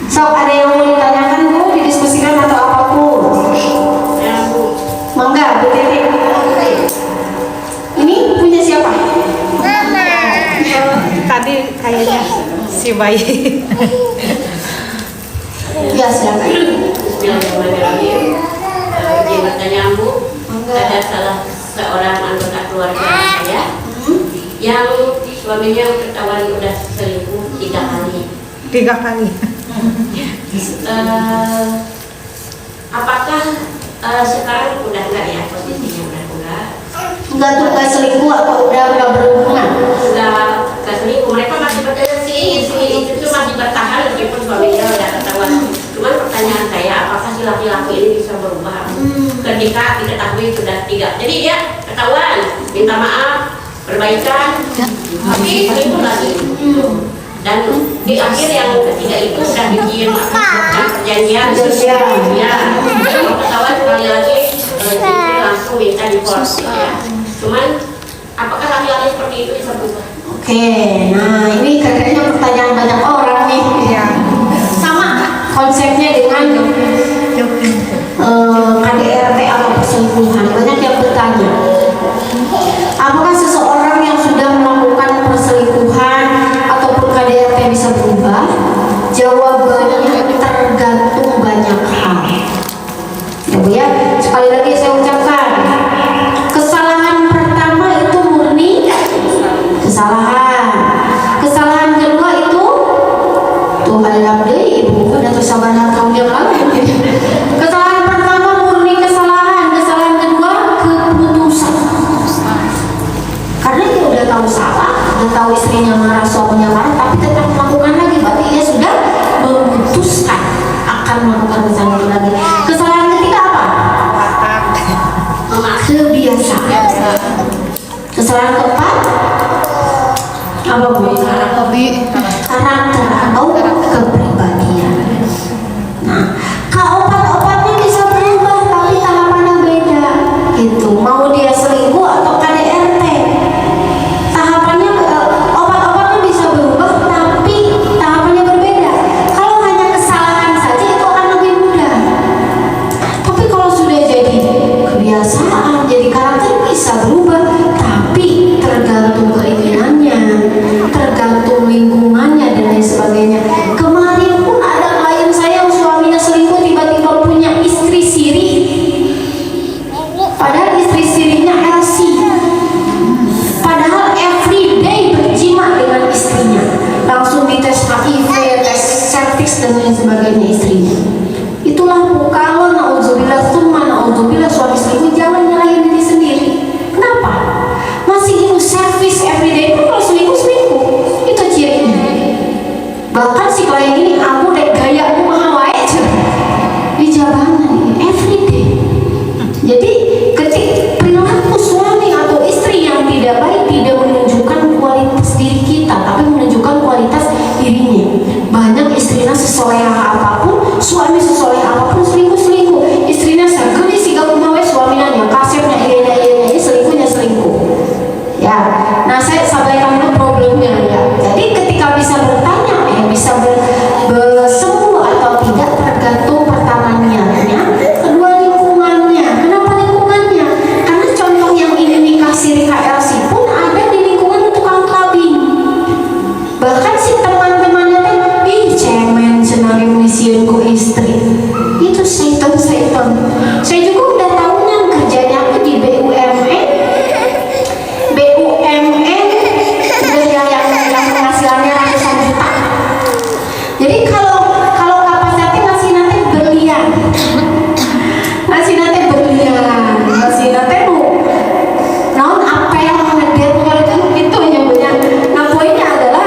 Sok ada yang mau ditanyakan Bu, didiskusikan atau apapun? Mangga, Bu Titi. Ini punya siapa? Tadi kayaknya si bayi. Ya, silakan. Bismillahirrahmanirrahim. Izin bertanya Bu, ada salah seorang anggota keluarga saya yang suaminya ketahuan udah selingkuh 3 kali. 3 kali. Apakah sekarang udah enggak ya posisinya udah enggak? Enggak selingkuh atau udah berhubungan? Udah enggak selingkuh. Mereka masih bertanya si itu masih bertahan meskipun suaminya udah ketahuan. Cuman pertanyaan saya, apakah si laki-laki ini bisa berubah ketika diketahui sudah 3? Jadi dia ketahuan, minta maaf, perbaikan, tapi selingkuh lagi. Dan di akhir yang ketiga itu udah bikin perjanjian ya, kalau ketahuan sekali lagi langsung minta divorce ya. Cuman apakah laki-laki seperti itu bisa berubah? Oke, nah ini kayaknya pertanyaan banyak orang nih. Iya. Sama konsepnya dengan KDRT atau perselingkuhan. Banyak yang bertanya, apakah seseorang yang sudah melakukan perselingkuhan ataupun KDRT bisa berubah? Jawabannya tergantung banyak hal. Ya Bu ya, sekali lagi saya ucapkan, kesalahan pertama itu murni kesalahan. Kesalahan kedua itu Tuhan labde ibu udah tersabar tahun yang lalu. Kesalahan pertama murni kesalahan. Kesalahan kedua keputusan. Karena dia udah tahu salah, udah tahu istrinya marah, suaminya marah, tapi tetap melakukan lagi. Berarti dia sudah memutuskan akan melakukan kesalahan itu lagi. Kesalahan ketiga apa? Kebiasaan. Kesalahan keempat apa Bu? Karakter atau kepribadian. Nah, obat-obatnya bisa berubah tapi tahapannya beda. Gitu. Mau dia selingkuh atau KDRT, tahapannya obat-obatnya bisa berubah tapi tahapannya berbeda. Kalau hanya kesalahan saja itu akan lebih mudah. Tapi kalau sudah jadi kebiasaan, jadi karakter bisa berubah, tapi tergantung keinginannya, tergantung lingkungannya dan lain sebagainya. Kemarin pun ada klien saya yang suaminya selingkuh, tiba-tiba punya istri siri, padahal istri sirinya Elsie, padahal everyday berjima dengan istrinya, langsung dites HIV, tes cervix dan lain sebagainya istrinya. Itulah kalau naudzubillah summa naudzubillah suami selingkuh, jangan nyalahin diri sendiri. Kenapa? Masih ibu servis everyday pun kalau selingkuh itu cirinya. Bahkan si klien ini, aku dek gaya aku mahal aja di jabanan everyday. Jadi ketika perilaku suami atau istri yang tidak baik tidak menunjukkan kualitas diri kita, tapi menunjukkan kualitas dirinya. Banyak istrinya sesoleh apapun, suami sesoleh apapun, selingkuh. Istrinya segeli siga kumawe, suaminya yang kasirnya iya selingkuhnya selingkuh. Ya, nah saya sampaikan dulu problemnya ya. Jadi ketika bisa bertanya, bisa bersembuh atau tidak tergantung pertama niatnya, kedua lingkungannya. Kenapa lingkungannya? Karena contoh yang ini nikah siri KLC pun ada di lingkungan tukang clubbing. Bahkan si teman-temannya teh, ih cemen senang misiun ku istri. Itu setan. Saya juga udah tahunan kerjanya aku di BUMN yang penghasilannya ratusan juta. Jadi kalau kapasitasnya ngasih nanti berlian bu non apa yang ngedet itu nyebutnya. Nah poinnya adalah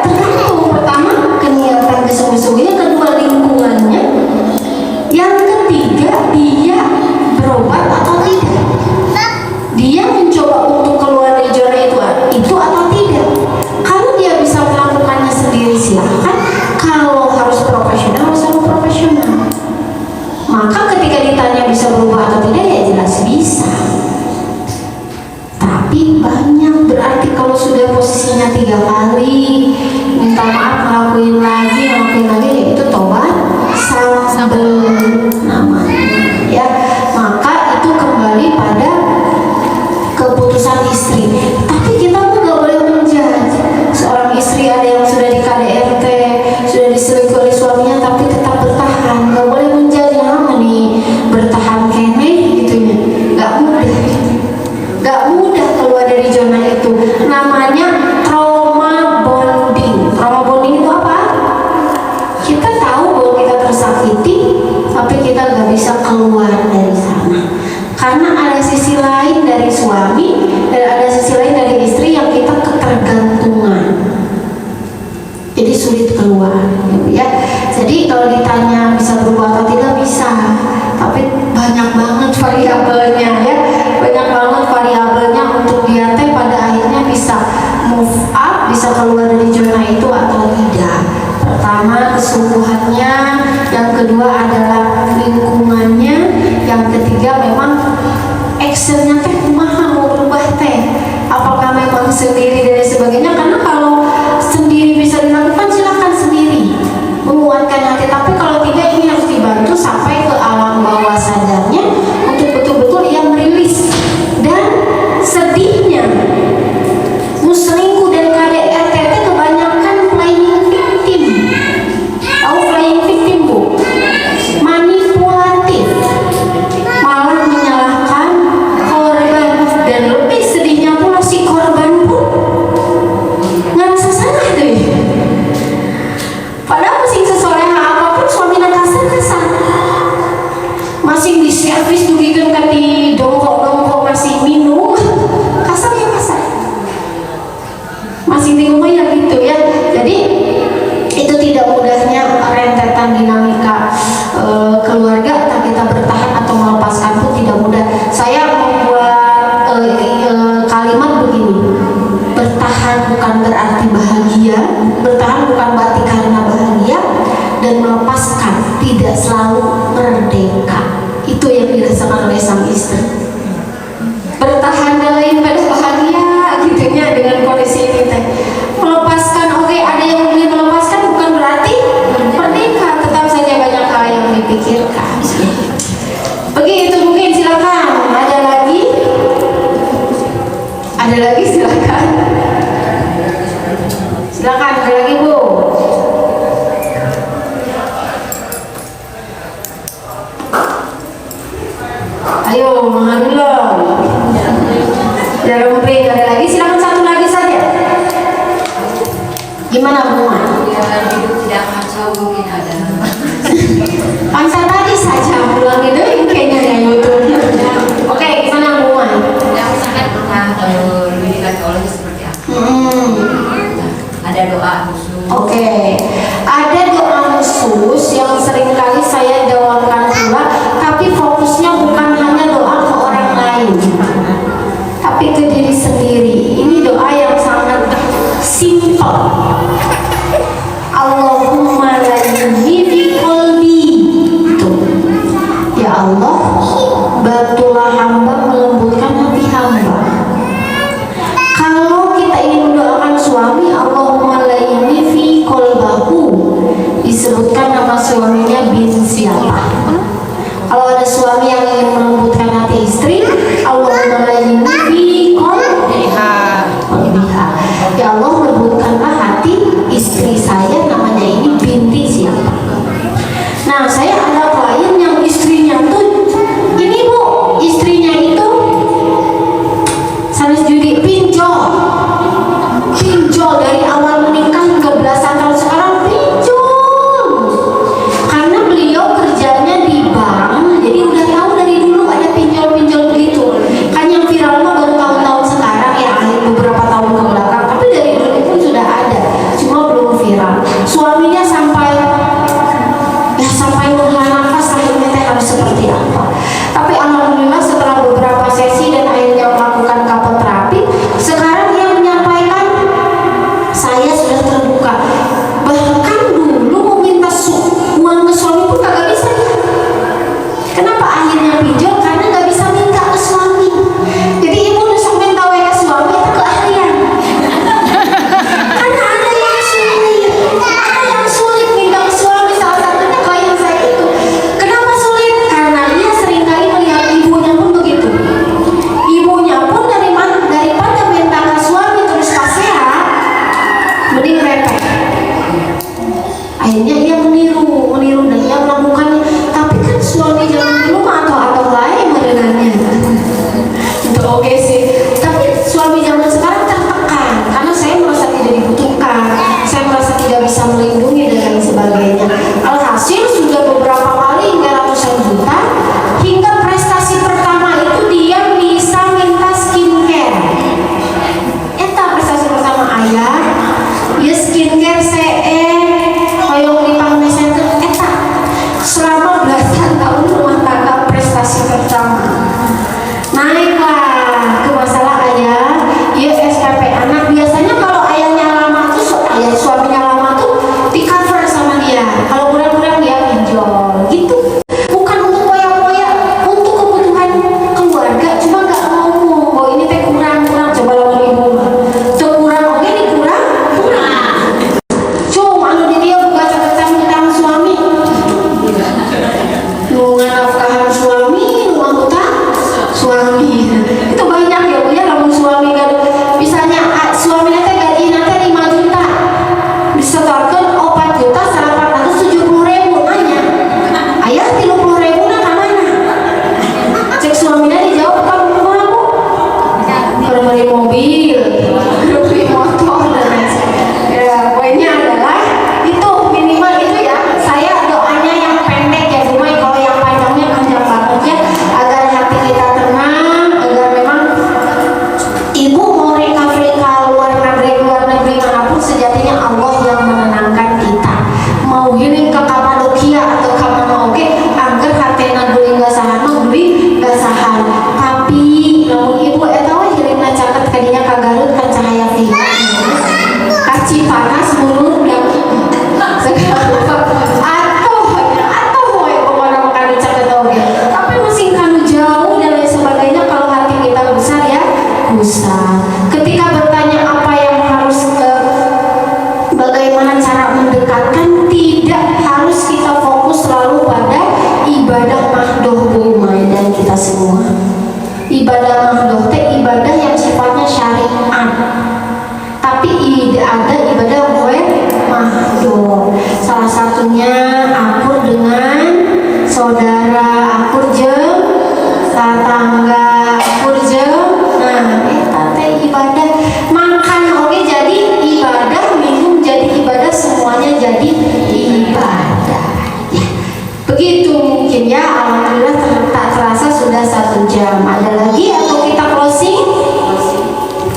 tergantung pertama keniatan kesungguh-sungguhnya, kedua lingkungannya, yang ketiga dia berobat atau tidak, dia mencoba untuk keluar dari zona itu atau tidak. Kalau dia bisa melakukannya sendiri silahkan, kalau harus profesional profesional. Maka ketika ditanya bisa berubah atau tidak, ya jelas bisa. Tapi banyak berarti kalau sudah posisinya 3 kali minta maaf, ngelakuin lagi ya itu tobat sambel namanya ya. Maka itu kembali pada keputusan istri. Tapi kita pun gak boleh menjudge seorang istri. Ada yang sudah di KDRT, sudah diselingkuhi oleh suaminya tapi tetap bertahan. Gak boleh menjudge yang nih bertahan kene gitu ya. Gak mudah keluar dari zona itu. Namanya trauma bonding. Trauma bonding itu apa? Kita tahu bahwa kita tersakiti, tapi kita gak bisa keluar dari sana. Karena ada sisi lain dari suami dan ada sisi lain dari istri yang kita ketergantungan. Jadi sulit keluar, ya. Jadi kalau ditanya bisa berubah atau tidak, bisa. Tapi banyak banget variabelnya, ya. Banyak banget variabelnya untuk dia pada akhirnya bisa move up bertahan bukan berarti karena bahagia, dan melepaskan tidak selalu merdeka. Itu yang dirasakan oleh sang istri. Bertahan lain pada bahagia gitunya dengan kondisi ini teh. Melepaskan, oke, ada yang boleh melepaskan bukan berarti merdeka, tetap saja banyak hal yang dipikirkan. Begitu mungkin, silakan. Ada lagi? Ada lagi, silakan. Silakan, ada lagi Bu. Ayo, alhamdulillah. Jarum pring ada lagi, silakan satu lagi saja. Gimana Bu? Biar hidup tidak kacau mungkin ada. Pansa tadi saja pulang itu kayaknya ya YouTube. Oke, gimana Bu? Yang misalkan pernah lebih dekat ke Allah itu seperti apa? Ada doa khusus. Oke, ada doa khusus yang seringkali saya doakan pula, tapi fokusnya bukan hanya doa ke orang lain, tapi ke diri sendiri. Ini doa yang sangat simple. Allahumma la yuhibbi qalbi. Tuh. Ya Allah, bantulah hamba melembutkan hati hamba. Kalau kita ingin mendoakan suami, Allahumma la yuhibbi qalbahu, disebutkan nama suaminya bin siapa. Kalau ada suami yang ingin melembutkan hati istri, Allahumma la yuhibbi qalbiha. Ya Allah, lembutkanlah hati istri saya, namanya ini binti siapa. Nah, saya ada klien yang istrinya tuh ini Bu, istrinya itu sanes judi pinjol dari awal menikah hingga belasan tahun sekarang pinjol, karena beliau kerjanya di bank, jadi udah tahu dari dulu ada pinjol begitu kan. Yang viral mah baru tahun-tahun sekarang ya, beberapa tahun ke belakang, tapi dari dulu pun sudah ada, cuma belum viral. Suaminya sampai menghela nafas akhirnya teh harus seperti apa. Tapi alhamdulillah setelah beberapa sesi dan akhirnya melakukan couple terapi, sekarang dia menyampaikan, saya sudah terbuka. Bahkan dulu mau minta uang ke suami pun kagak bisa. Kenapa akhirnya pinjol? Karena gak bisa minta ke suami. Jadi ibu nusuk minta ke suami itu keahlian. Karena ada yang sulit minta ke suami. Salah satunya klien saya itu. Kenapa sulit? Karena dia seringkali melihat ibunya pun begitu. Ibunya pun daripada minta ke suami terus pasehan, mending repek. Akhirnya dia meniru dan dia melakukannya. Tapi kan suami zaman dulu mah atau lain modelannya. Itu oke sih. Tapi suami zaman sekarang tertekan karena saya merasa tidak dibutuhkan, saya merasa tidak bisa melindungi dan lain sebagainya. Alhasil sudah beberapa kali hingga ratusan juta, hingga prestasi pertama itu dia bisa minta skincare. Eta prestasi pertama ayah, dia skincare hoyong di pangdesen eta selama belasan tahun rumah tangga prestasi pertama. Naiklah ke masalah ayah, ya SPP anak. Biasanya kalau ayahnya lama tuh, ayah suaminya lama tuh di cover sama dia. Kalau kurang-kurang dia pinjol gitu. Bukan untuk koyak-koyak, untuk kebutuhan keluarga. Cuma nggak ngomong, oh ini teh kurang. Coba lawan ibu mah. Tuh kurang, oke ini kurang. Cuma anu di dia buka catatan hutang suami. Nungan nafkahan suami, nungan hutang suami. Itu banyak ya Bu ya, lamun suami kan misalnya suami nanti gaji nanti 5 juta, disetorkan 4 juta 470.000, nanya ayah 30.000 nak mana? Cek suaminya dijawab, kamu kemana Bu? Kalau beli mobil, beli motor dan lain sebagainya. Ya, poinnya adalah itu minimal itu ya. Saya doanya yang pendek ya Bu, kalau yang panjangnya panjang banget ya, agar hati kita tenang, agar memang ibu mau recovery ke luar negeri manapun, sejatinya Allah yang menenangkan. bagaimana cara mendekatkan, tidak harus kita fokus selalu pada ibadah mahdoh Bu Umay dan kita semua. Ibadah mahdoh teh ibadah yang sifatnya syariat, tapi ada ibadah mahdoh. Salah satunya akur dengan saudara, akur jeung tetangga, akur jeung eta teh ibadah. Makan oke jadi ibadah, minum jadi ibadah, semuanya jadi ibadah ya. Begitu mungkin ya. Alhamdulillah tak terasa sudah 1 jam. Ada lagi atau kita closing?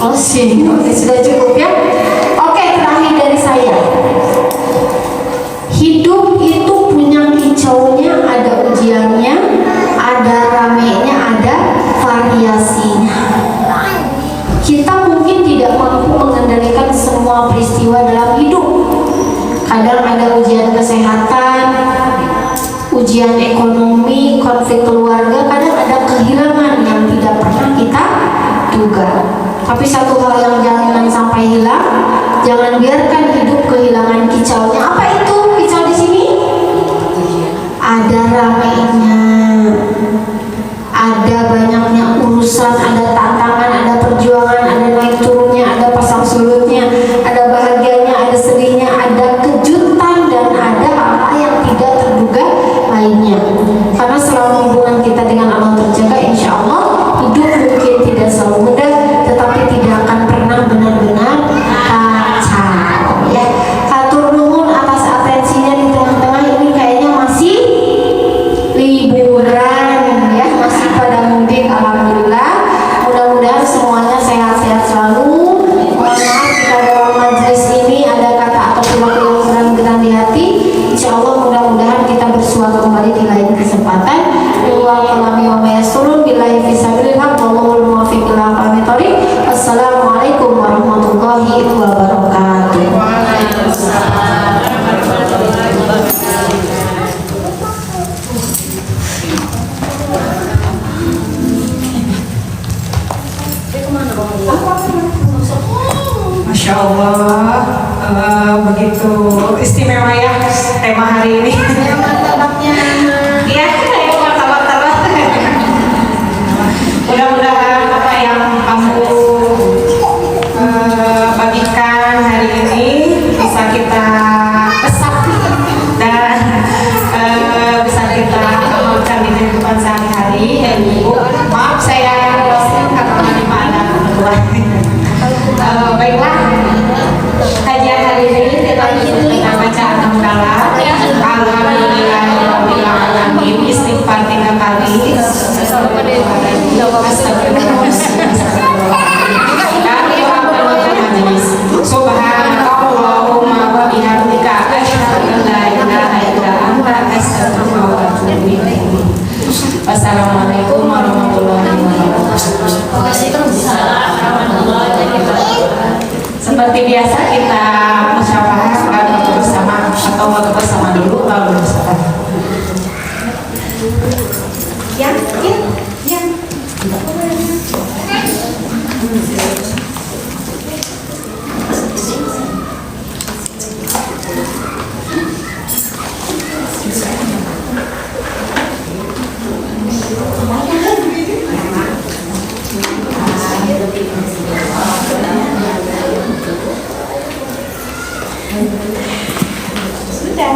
Oke, sudah cukup ya. Oke, terakhir dari saya, hidup itu punya kicaunya, ada ujiannya, ada ramenya, ada variasinya. Kita mungkin tidak mampu mengendalikan semua peristiwa dalam hidup. Kadang ada ujian kesehatan, ujian ekonomi, konflik keluarga, kadang ada kehilangan yang tidak pernah kita duga. Tapi satu hal yang jangan sampai hilang, jangan biarkan hidup kehilangan kicaunya. Apa itu kicau di sini? Ada ramainya, ada banyaknya urusan, ada tantangan, ada perjuangan, ada naik turunnya, ada pasang surutnya, ada bahagianya, ada sedihnya, ada kejutan, dan ada hal-hal yang tidak terduga lainnya. Karena selama hubungan kita dengan Allah terjaga, insya Allah hidup mungkin tidak selalu mudah, tetapi tidak akan pernah benar-benar kacau ya. Atur nuhun atas atensinya di tengah-tengah ini, kayaknya masih liburan ya, masih pada mudik. Alhamdulillah, mudah-mudahan semuanya sehat-sehat selalu. Mohon maaf jika dalam majelis ini ada kata atau perilaku yang kurang berkenan di hati. Insya Allah mudah-mudahan kita bersua kembali di lain kesempatan. Assalamualaikum warahmatullahi wabarakatuh. Masya Allah, begitu istimewa ya tema hari ini. Iya, kayak martabak-martabak. Mudah-mudahan apa yang kamu bagikan hari ini bisa kita pesak dan bisa kita amalkan di kehidupan sehari-hari. Dan Ibu, maaf saya karena ada kebetulan. Baiklah, kajian hari ini kita baca Al-Hamdulillah. Alhamdulillahirrahmanirrahim. Istighfar 3 kali. Subhanallahumma wa bihamdika asyhadu an la ilaha illa anta astaghfiruka wa atubu ilaik. Wassalamualaikum warahmatullahi wabarakatuh. Seperti biasa kita musyawarah bersama atau waktu bersama dulu lalu bersama. Ya. Sudah.